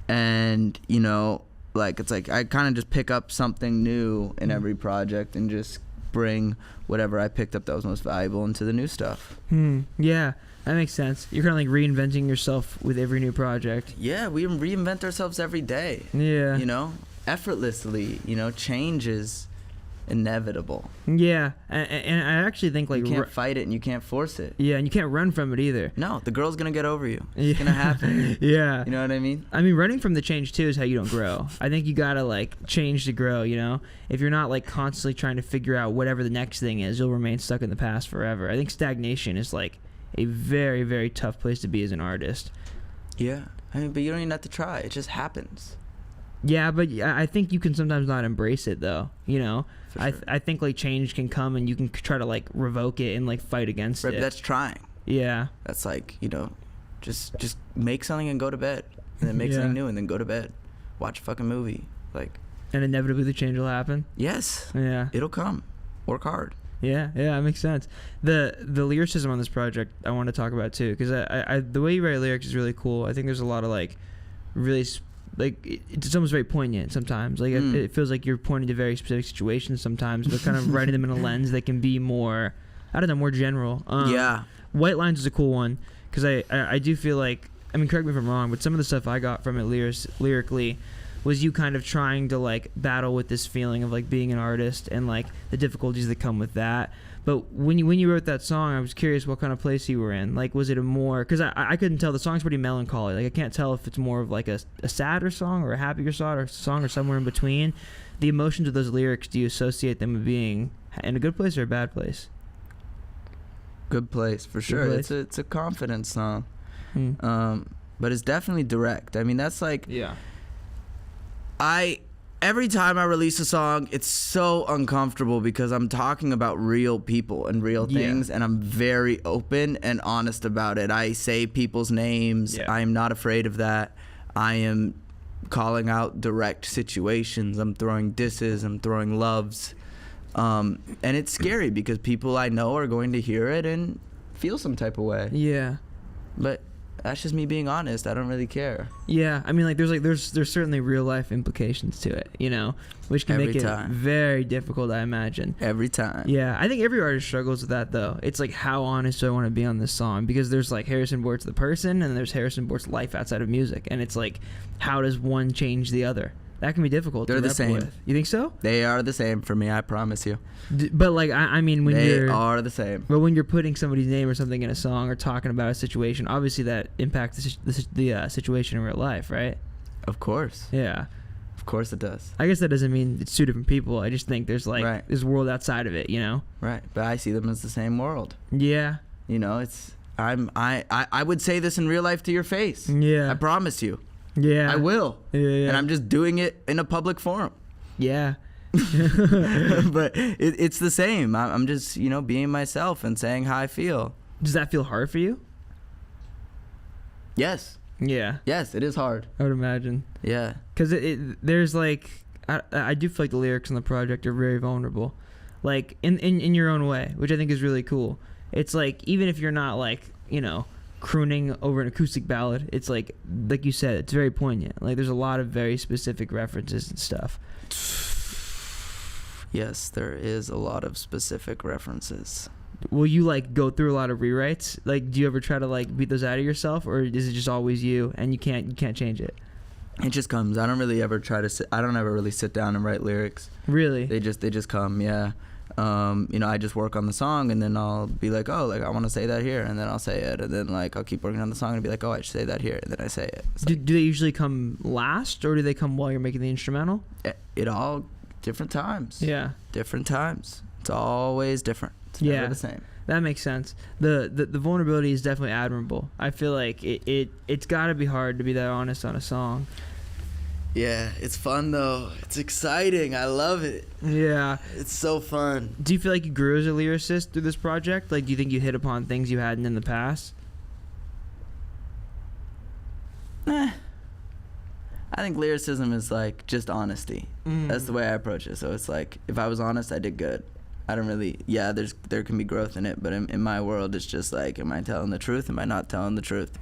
and, you know, like, it's like, I kind of just pick up something new in every project and just bring whatever I picked up that was most valuable into the new stuff. Yeah, that makes sense. You're kind of like reinventing yourself with every new project. Yeah, we reinvent ourselves every day. Yeah. You know, effortlessly, you know, change is inevitable. Yeah, and I actually think like you can't fight it and you can't force it. Yeah, and you can't run from it either. No, the girl's gonna get over you. It's gonna happen. Yeah, you know what I mean? I mean, running from the change too is how you don't grow. I think you gotta like change to grow. You know, if you're not like constantly trying to figure out whatever the next thing is, you'll remain stuck in the past forever. I think stagnation is like a very, very tough place to be as an artist. Yeah, I mean, but you don't even have to try. It just happens. Yeah, but I think you can sometimes not embrace it though. You know. Sure. I think like change can come and you can try to like revoke it and like fight against it. But that's trying. Yeah. That's like, you know, just make something and go to bed, and then make something new and then go to bed, watch a fucking movie, like. And inevitably the change will happen. Yes. Yeah. It'll come. Work hard. Yeah, that makes sense. The lyricism on this project I want to talk about too, because I the way you write lyrics is really cool. I think there's a lot of like really it's almost very poignant sometimes. Like it feels like you're pointing to very specific situations sometimes, but kind of writing them in a lens that can be more, I don't know, more general. White Lines is a cool one because I do feel like, I mean, correct me if I'm wrong, but some of the stuff I got from it lyrically was you kind of trying to like battle with this feeling of like being an artist and like the difficulties that come with that. But when you wrote that song, I was curious what kind of place you were in. Like, was it a more... Because I couldn't tell. The song's pretty melancholy. Like, I can't tell if it's more of like a sadder song or a happier song or somewhere in between. The emotions of those lyrics, do you associate them with being in a good place or a bad place? Good place, for sure. Place? It's a confidence song. But it's definitely direct. I mean, that's like... Yeah. Every time I release a song, it's so uncomfortable because I'm talking about real people and real things, and I'm very open and honest about it. I say people's names. Yeah. I'm not afraid of that. I am calling out direct situations. I'm throwing disses. I'm throwing loves. And it's scary because people I know are going to hear it and feel some type of way. Yeah. But that's just me being honest. I don't really care. Yeah, I mean, there's certainly real life implications to it, you know, which can make it very difficult, I imagine. Every time. Yeah, I think every artist struggles with that though. It's like, how honest do I want to be on this song? Because there's like Harrison Borts the person, and there's Harrison Borts' life outside of music, and it's like, how does one change the other? That can be difficult. They're the same. With. You think so? They are the same for me. I promise you. But like, I mean, when they are the same. But when you're putting somebody's name or something in a song or talking about a situation, obviously that impacts the situation in real life, right? Of course. Yeah. Of course it does. I guess that doesn't mean it's two different people. I just think there's like this world outside of it, you know? Right. But I see them as the same world. Yeah. You know, it's I would say this in real life to your face. Yeah. I promise you. Yeah. I will. Yeah. And I'm just doing it in a public forum. Yeah. But it's the same. I'm just, you know, being myself and saying how I feel. Does that feel hard for you? Yes. Yeah. Yes, it is hard. I would imagine. Yeah. Because there's like, I do feel like the lyrics on the project are very vulnerable. Like, in your own way, which I think is really cool. It's like, even if you're not like, you know, crooning over an acoustic ballad, it's like you said, it's very poignant. Like, there's a lot of very specific references and stuff. Yes, there is a lot of specific references. Will you like go through a lot of rewrites? Like, do you ever try to like beat those out of yourself, or is it just always you and you can't change it? It just comes. I don't really ever I don't ever really sit down and write lyrics. Really? They just come. Yeah. You know, I just work on the song, and then I'll be like, oh, like I want to say that here, and then I'll say it, and then like I'll keep working on the song and be like, oh, I should say that here, and then I say it. Do they usually come last, or do they come while you're making the instrumental? It all different times. Yeah. Different times. It's always different. It's never the same. That makes sense. The vulnerability is definitely admirable. I feel like it's got to be hard to be that honest on a song. Yeah, it's fun though. It's exciting. I love it. Yeah. It's so fun. Do you feel like you grew as a lyricist through this project? Like, do you think you hit upon things you hadn't in the past? I think lyricism is like just honesty. That's the way I approach it. So it's like, if I was honest, I did good. I don't really, there can be growth in it, but in my world, it's just like, am I telling the truth? Am I not telling the truth?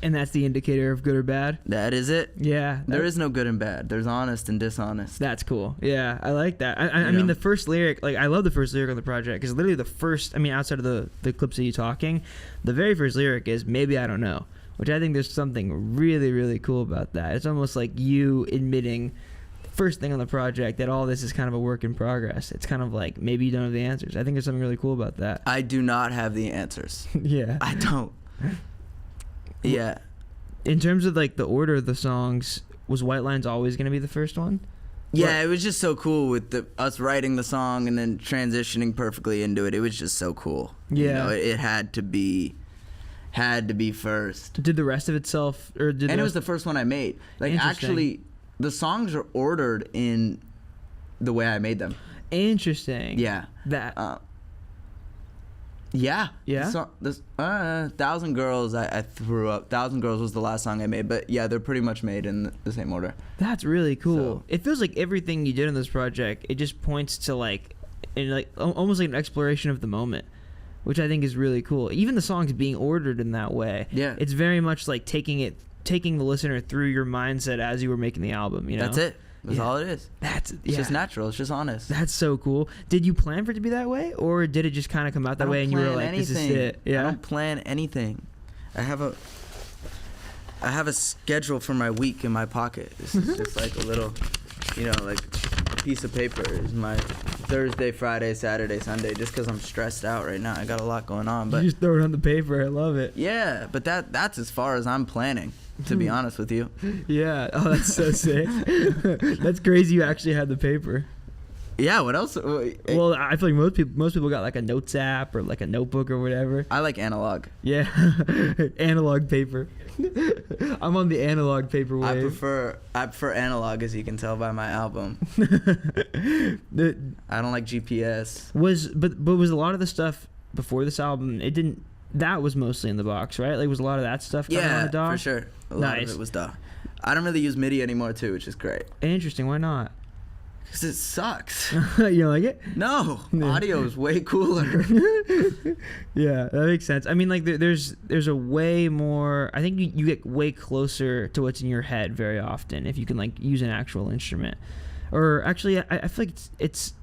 And that's the indicator of good or bad? That is it. Yeah. There is no good and bad. There's honest and dishonest. That's cool. Yeah, I like that. I mean, the first lyric, like, I love the first lyric on the project, because literally the first, I mean, outside of the clips of you talking, the very first lyric is, maybe I don't know, which I think there's something really, really cool about that. It's almost like you admitting, first thing on the project, that all this is kind of a work in progress. It's kind of like, maybe you don't have the answers. I think there's something really cool about that. I do not have the answers. Yeah. I don't. Yeah. In terms of like the order of the songs, was White Lines always going to be the first one? Yeah, it was just so cool with us writing the song and then transitioning perfectly into it. It was just so cool. Yeah. You know, it had to be first. Did the rest of itself, or did? And it was the first one I made. Like, actually, the songs are ordered in the way I made them. Interesting. Yeah. That. Yeah. Yeah. This 1,000 Girls I threw up. 1,000 Girls was the last song I made, but yeah, they're pretty much made in the same order. That's really cool. So, it feels like everything you did in this project, it just points to like almost like an exploration of the moment, which I think is really cool. Even the songs being ordered in that way. Yeah. It's very much like taking it taking the listener through your mindset as you were making the album, you know? That's it. That's all it is. It's just natural. It's just honest. That's so cool. Did you plan for it to be that way, or did it just kind of come out that way and you were like, this is it? Yeah. I don't plan anything. I have a schedule for my week in my pocket. This is just like a little, like a piece of paper. It's my Thursday, Friday, Saturday, Sunday, just because I'm stressed out right now. I got a lot going on. But you just throw it on the paper. I love it. Yeah, but that's as far as I'm planning, to be honest with you. Yeah. Oh, that's so sick. That's crazy you actually had the paper. Yeah, what else? Well, I feel like most people got like a notes app or like a notebook or whatever. I like analog. Yeah. Analog paper. I'm on the analog paper wave. I prefer analog, as you can tell by my album. I don't like GPS. But was a lot of the stuff before this album, that was mostly in the box, right? Like was a lot of that stuff coming on the DAW? For sure. A lot of it was DAW. I don't really use MIDI anymore too, which is great. Interesting. Why not? Because it sucks. You don't like it? No. Audio is way cooler. Yeah, that makes sense. I mean, like, there's a way more... I think you get way closer to what's in your head very often if you can, like, use an actual instrument. Or, actually, I feel like it's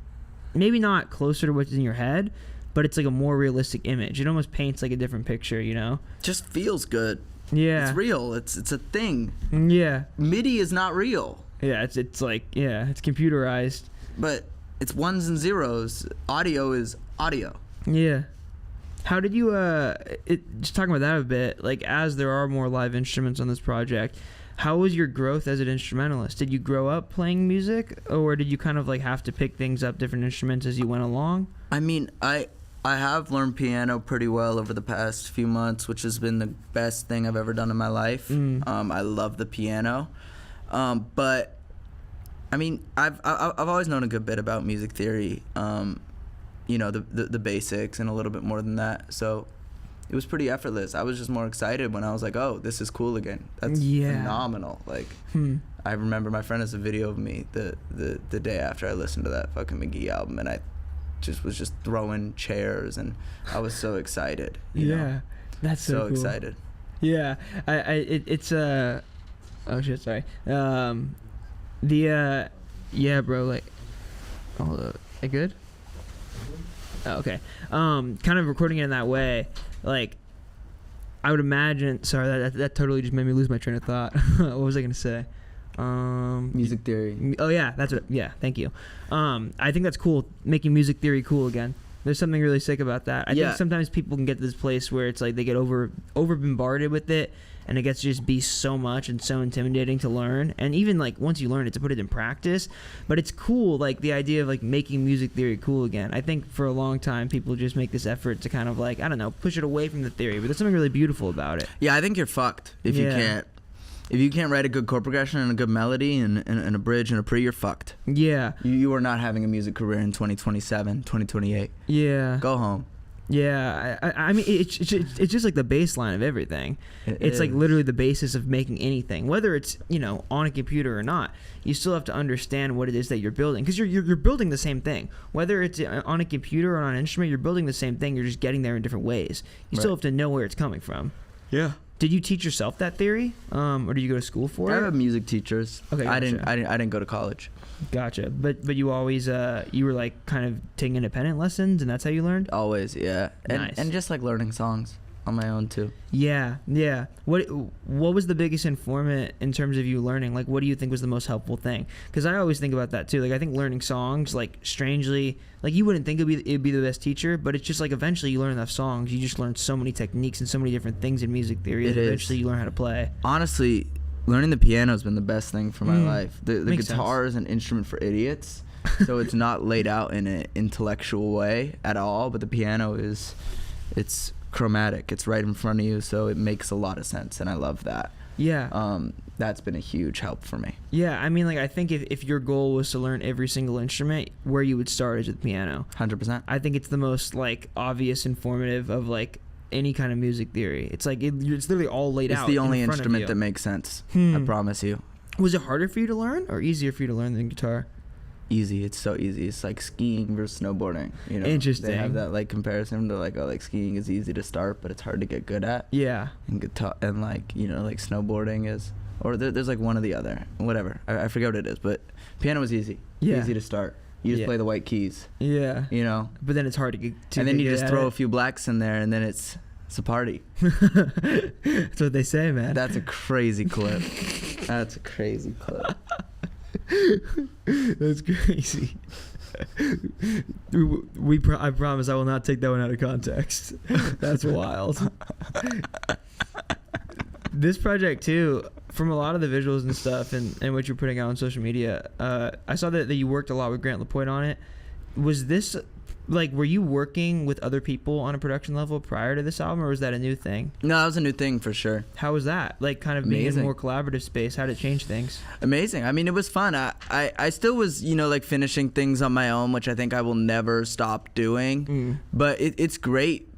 maybe not closer to what's in your head, but it's, like, a more realistic image. It almost paints, like, a different picture, you know? Just feels good. Yeah. It's real. It's a thing. Yeah. MIDI is not real. Yeah, it's like, it's computerized. But it's ones and zeros. Audio is audio. Yeah. How did you, just talking about that a bit, like, as there are more live instruments on this project, how was your growth as an instrumentalist? Did you grow up playing music, or did you kind of, like, have to pick things up, different instruments as you went along? I mean, I have learned piano pretty well over the past few months, which has been the best thing I've ever done in my life. I love the piano. But I mean, I've always known a good bit about music theory, the basics and a little bit more than that. So it was pretty effortless. I was just more excited when I was like, oh, this is cool again. That's phenomenal. Like, I remember my friend has a video of me the day after I listened to that fucking McGee album, and I was just throwing chairs, and I was so excited. You know? That's so cool. Excited. Yeah, it's oh shit, sorry. Bro, like, hold up. Are you good? Oh, okay. Kind of recording it in that way, like, I would imagine, sorry, that totally just made me lose my train of thought. What was I gonna say? Music theory. Oh yeah, that's what, thank you. I think that's cool, making music theory cool again. There's something really sick about that. I think sometimes people can get to this place where it's like they get over bombarded with it, and it gets to just be so much and so intimidating to learn. And even like once you learn it, to put it in practice. But it's cool, like the idea of like making music theory cool again. I think for a long time people just make this effort to kind of like, I don't know, push it away from the theory. But there's something really beautiful about it. Yeah, I think you're fucked if you can't. If you can't write a good chord progression and a good melody and a bridge and a pre, you're fucked. Yeah. You are not having a music career in 2027, 2028. Yeah. Go home. Yeah, I mean, it's just like the baseline of everything. It's like literally the basis of making anything, whether it's, on a computer or not. You still have to understand what it is that you're building, because you're building the same thing. Whether it's on a computer or on an instrument, you're building the same thing. You're just getting there in different ways. You still have to know where it's coming from. Yeah. Did you teach yourself that theory, or did you go to school for it? I have music teachers. Okay, gotcha. I didn't go to college. Gotcha. But you always you were like kind of taking independent lessons, and that's how you learned? Always, yeah. Nice. And just like learning songs on my own too. Yeah. What was the biggest informant in terms of you learning? Like, what do you think was the most helpful thing? Because I always think about that too. Like, I think learning songs, like, strangely, like, you wouldn't think it'd be the best teacher, but it's just like eventually you learn enough songs, you just learn so many techniques and so many different things in music theory. Eventually you learn how to play. Honestly, learning the piano has been the best thing for my life. The guitar is an instrument for idiots, so it's not laid out in an intellectual way at all, but the piano it's chromatic. It's right in front of you, so it makes a lot of sense, and I love that. Yeah. That's been a huge help for me. Yeah, I mean, like, I think if your goal was to learn every single instrument, where you would start is with the piano. 100%. I think it's the most, like, obvious informative of, like, any kind of music theory. It's like it's literally all laid out. It's the only in front instrument of that makes sense. I promise you. Was it harder for you to learn or easier for you to learn than guitar? easy. It's so easy. It's like skiing versus snowboarding. You know, Interesting. They have that like comparison to like, oh, like skiing is easy to start, but it's hard to get good at. Yeah. And guitar and like, you know, like snowboarding is, or there's like one or the other, whatever. I forget what it is, but piano is easy. Yeah. Easy to start. You just play the white keys. Yeah. You know. But then it's hard to get. And then you just throw a few blacks in there, and then it's a party. That's what they say, man. That's a crazy clip. That's a crazy clip. That's crazy. I promise I will not take that one out of context. That's wild. This project too, from a lot of the visuals and stuff and what you're putting out on social media, I saw that you worked a lot with Grant Lapointe on it. Was this like, were you working with other people on a production level prior to this album, or was that a new thing? No, that was a new thing for sure. How was that? Like, kind of being in a more collaborative space, how did it change things? Amazing. I mean, it was fun. I still was, you know, like finishing things on my own, which I think I will never stop doing. But it's great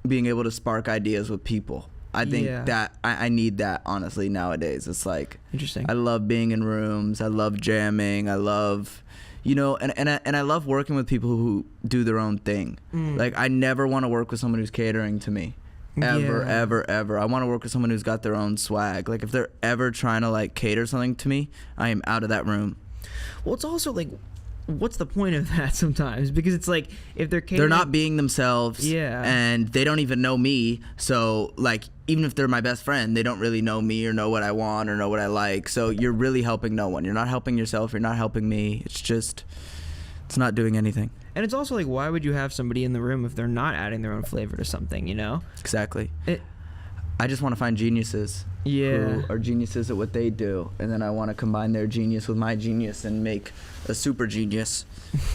being able to spark ideas with people. I think that I need that, honestly, nowadays. It's like, interesting. I love being in rooms. I love jamming. I love, you know, and I love working with people who do their own thing. Like, I never want to work with someone who's catering to me. Ever. I want to work with someone who's got their own swag. Like, if they're ever trying to, like, cater something to me, I am out of that room. Well, it's also, like, what's the point of that sometimes? Because it's like, if they're not being themselves, and they don't even know me, so like, even if they're my best friend, they don't really know me or know what I want or know what I like. So you're really helping no one. You're not helping yourself. You're not helping me. It's not doing anything. And it's also like, why would you have somebody in the room if they're not adding their own flavor to something, you know? Exactly. I just want to find geniuses who are geniuses at what they do, and then I want to combine their genius with my genius and make a super genius.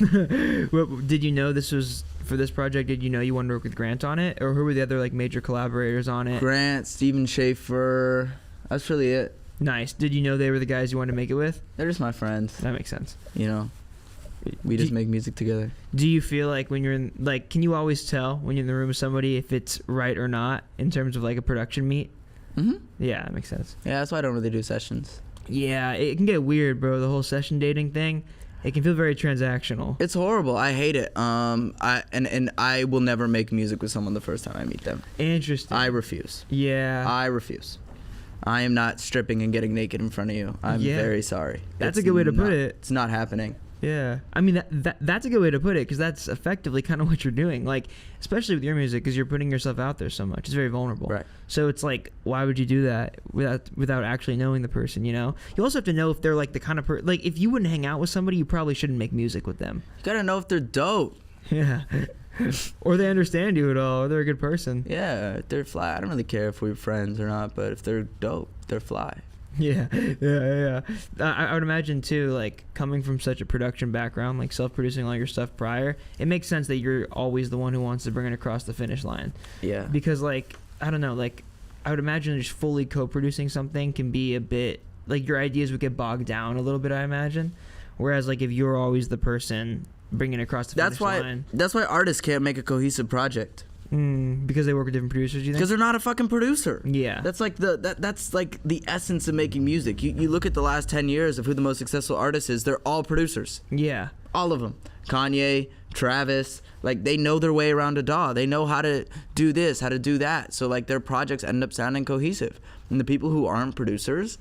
Did you know this was, for this project, did you know you wanted to work with Grant on it? Or who were the other like major collaborators on it? Grant, Steven Schaefer, that's really it. Nice. Did you know they were the guys you wanted to make it with? They're just my friends. That makes sense. You know, we just make music together. Do you feel like when you're in, like, can you always tell when you're in the room with somebody if it's right or not in terms of like a production meet? Yeah, that makes sense. Yeah, that's why I don't really do sessions. Yeah, it can get weird, bro. The whole session dating thing, it can feel very transactional. It's horrible. I hate it. I will never make music with someone the first time I meet them. Interesting. I refuse. Yeah. I refuse. I am not stripping and getting naked in front of you. I'm very sorry. That's a good way to put it. It's not happening. Yeah, I mean that's a good way to put it, because that's effectively kind of what you're doing. Like, especially with your music, because you're putting yourself out there so much. It's very vulnerable. Right. So it's like, why would you do that without actually knowing the person? You know, you also have to know if they're like the kind of like, if you wouldn't hang out with somebody, you probably shouldn't make music with them. You gotta know if they're dope. Yeah. Or they understand you at all, or they're a good person. Yeah, they're fly. I don't really care if we're friends or not, but if they're dope, they're fly. Yeah. I would imagine too, like, coming from such a production background, like self-producing all your stuff prior, it makes sense that you're always the one who wants to bring it across the finish line. Yeah. Because, like, I don't know, like, I would imagine just fully co-producing something can be a bit, like, your ideas would get bogged down a little bit, I imagine. Whereas, like, if you're always the person bringing it across the finish line. That's why artists can't make a cohesive project. Because they work with different producers, do you think? Because they're not a fucking producer. Yeah. That's like that's like the essence of making music. You look at the last 10 years of who the most successful artist is, they're all producers. Yeah. All of them. Kanye, Travis, like, they know their way around a DAW. They know how to do this, how to do that. So, like, their projects end up sounding cohesive. And the people who aren't producers,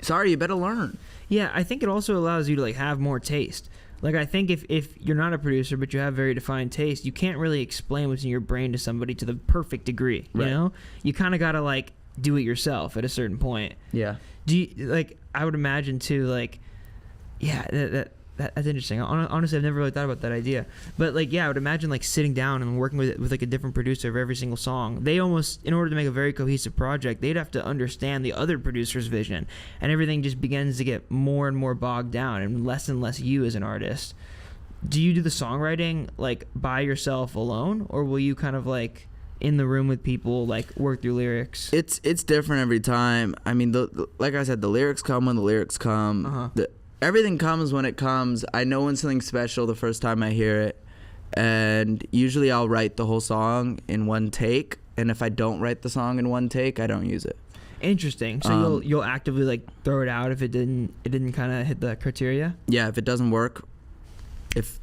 sorry, you better learn. Yeah, I think it also allows you to, like, have more taste. Like, I think if you're not a producer but you have very defined taste, you can't really explain what's in your brain to somebody to the perfect degree, you know? You kind of got to, like, do it yourself at a certain point. Yeah. Do you, like, I would imagine, too, like, yeah, that's interesting. Honestly, I've never really thought about that idea. But, like, yeah, I would imagine, like, sitting down and working with like, a different producer of every single song. They almost, in order to make a very cohesive project, they'd have to understand the other producer's vision. And everything just begins to get more and more bogged down and less you as an artist. Do you do the songwriting, like, by yourself alone? Or will you kind of, like, in the room with people, like, work through lyrics? It's different every time. I mean, like I said, the lyrics come when the lyrics come. Everything comes when it comes. I know when something's special the first time I hear it. And usually I'll write the whole song in one take. And if I don't write the song in one take, I don't use it. Interesting. So you'll actively like throw it out if it didn't kind of hit the criteria. Yeah, if it doesn't work, if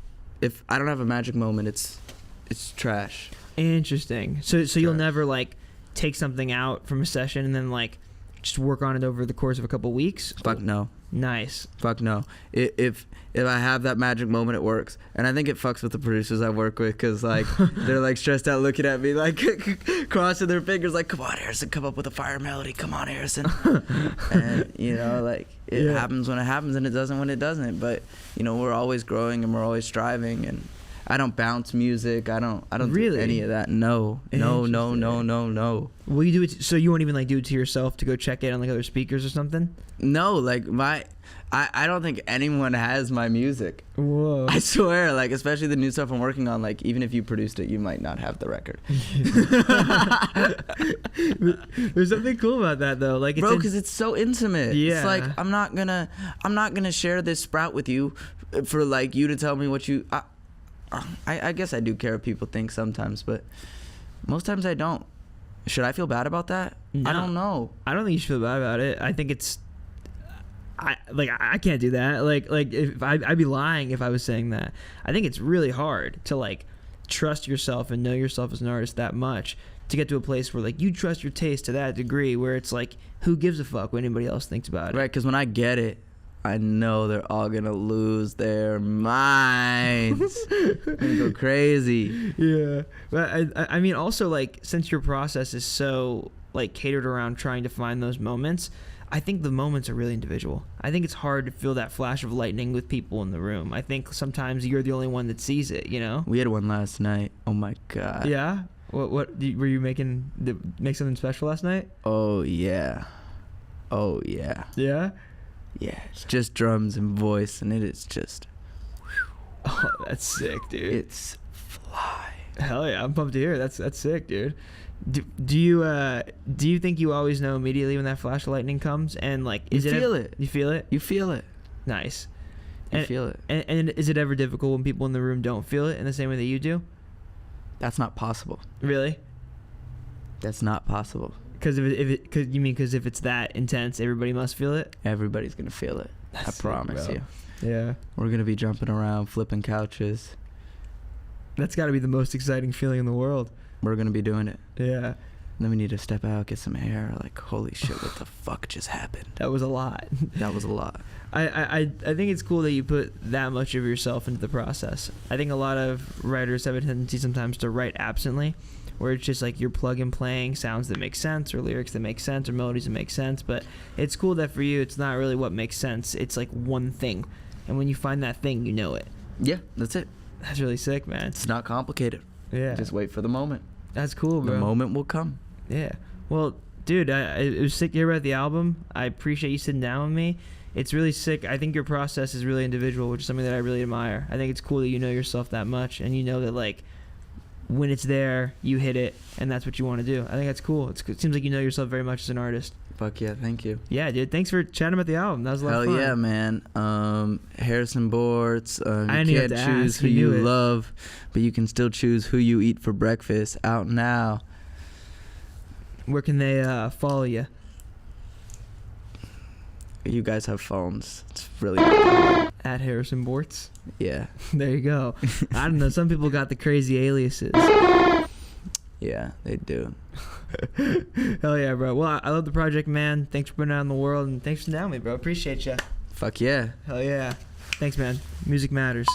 I don't have a magic moment, it's trash. Interesting. So you'll never like take something out from a session and then like just work on it over the course of a couple weeks? Fuck no. Nice. Fuck no. If I have that magic moment, it works. And I think it fucks with the producers I work with, because like they're like stressed out looking at me, like crossing their fingers, like, come on, Harrison, come up with a fire melody. Come on, Harrison. And you know, like it happens when it happens, and it doesn't when it doesn't. But you know, we're always growing and we're always striving. And I don't bounce music. I don't really do any of that. No. Will you do it? So you won't even like do it to yourself to go check it on like other speakers or something? No, like I don't think anyone has my music. Whoa. I swear, like especially the new stuff I'm working on, like even if you produced it, you might not have the record. There's something cool about that though, like bro, because it's so intimate. Yeah. It's like I'm not gonna share this sprout with you for like you to tell me what you. I guess I do care what people think sometimes, but most times I don't. Should I feel bad about that? No. I don't know. I don't think you should feel bad about it. I think it's I can't do that. Like if I'd be lying if I was saying that. I think it's really hard to like trust yourself and know yourself as an artist that much to get to a place where like you trust your taste to that degree where it's like who gives a fuck what anybody else thinks about it. Right, because when I get it, I know they're all gonna lose their minds. Gonna go crazy. Yeah, but I mean, also like since your process is so like catered around trying to find those moments, I think the moments are really individual. I think it's hard to feel that flash of lightning with people in the room. I think sometimes you're the only one that sees it. You know. We had one last night. Oh my god. Yeah. What were you making? Make something special last night? Oh yeah. Oh yeah. Yeah. Yeah, it's just drums and voice, and it is just. Oh, that's sick, dude. It's fly. Hell yeah, I'm pumped to hear. That's sick, dude. Do you think you always know immediately when that flash of lightning comes? And like, You feel it. You feel it? You feel it. Nice. You feel it. And is it ever difficult when people in the room don't feel it in the same way that you do? That's not possible. Really? That's not possible. Because if it's that intense, everybody must feel it. Everybody's gonna feel it. That's I promise sick, you. Yeah. We're gonna be jumping around, flipping couches. That's got to be the most exciting feeling in the world. We're gonna be doing it. Yeah. And then we need to step out, get some air. Like, holy shit, what the fuck just happened? That was a lot. That was a lot. I think it's cool that you put that much of yourself into the process. I think a lot of writers have a tendency sometimes to write absently, where it's just like you're plug and playing sounds that make sense or lyrics that make sense or melodies that make sense. But it's cool that for you, it's not really what makes sense. It's like one thing. And when you find that thing, you know it. Yeah, that's it. That's really sick, man. It's not complicated. Yeah. Just wait for the moment. That's cool, bro. The moment will come. Yeah. Well, dude, it was sick to hear about the album. I appreciate you sitting down with me. It's really sick. I think your process is really individual, which is something that I really admire. I think it's cool that you know yourself that much and you know that like when it's there, you hit it, and that's what you want to do. I think that's cool. It seems like you know yourself very much as an artist. Fuck yeah, thank you. Yeah, dude. Thanks for chatting about the album. That was a lot of fun. Hell yeah, man. Harrison Borts. I You didn't can't have to choose ask. who You you knew it. love, but you can still choose who you eat for breakfast. Out now. Where can they follow you? You guys have phones. It's really good. At Harrison Borts. Yeah. There you go. I don't know. Some people got the crazy aliases. Yeah, they do. Hell yeah, bro. Well, I love the project, man. Thanks for putting it out in the world, and thanks for sitting down with me, bro. Appreciate you. Fuck yeah. Hell yeah. Thanks, man. Music matters.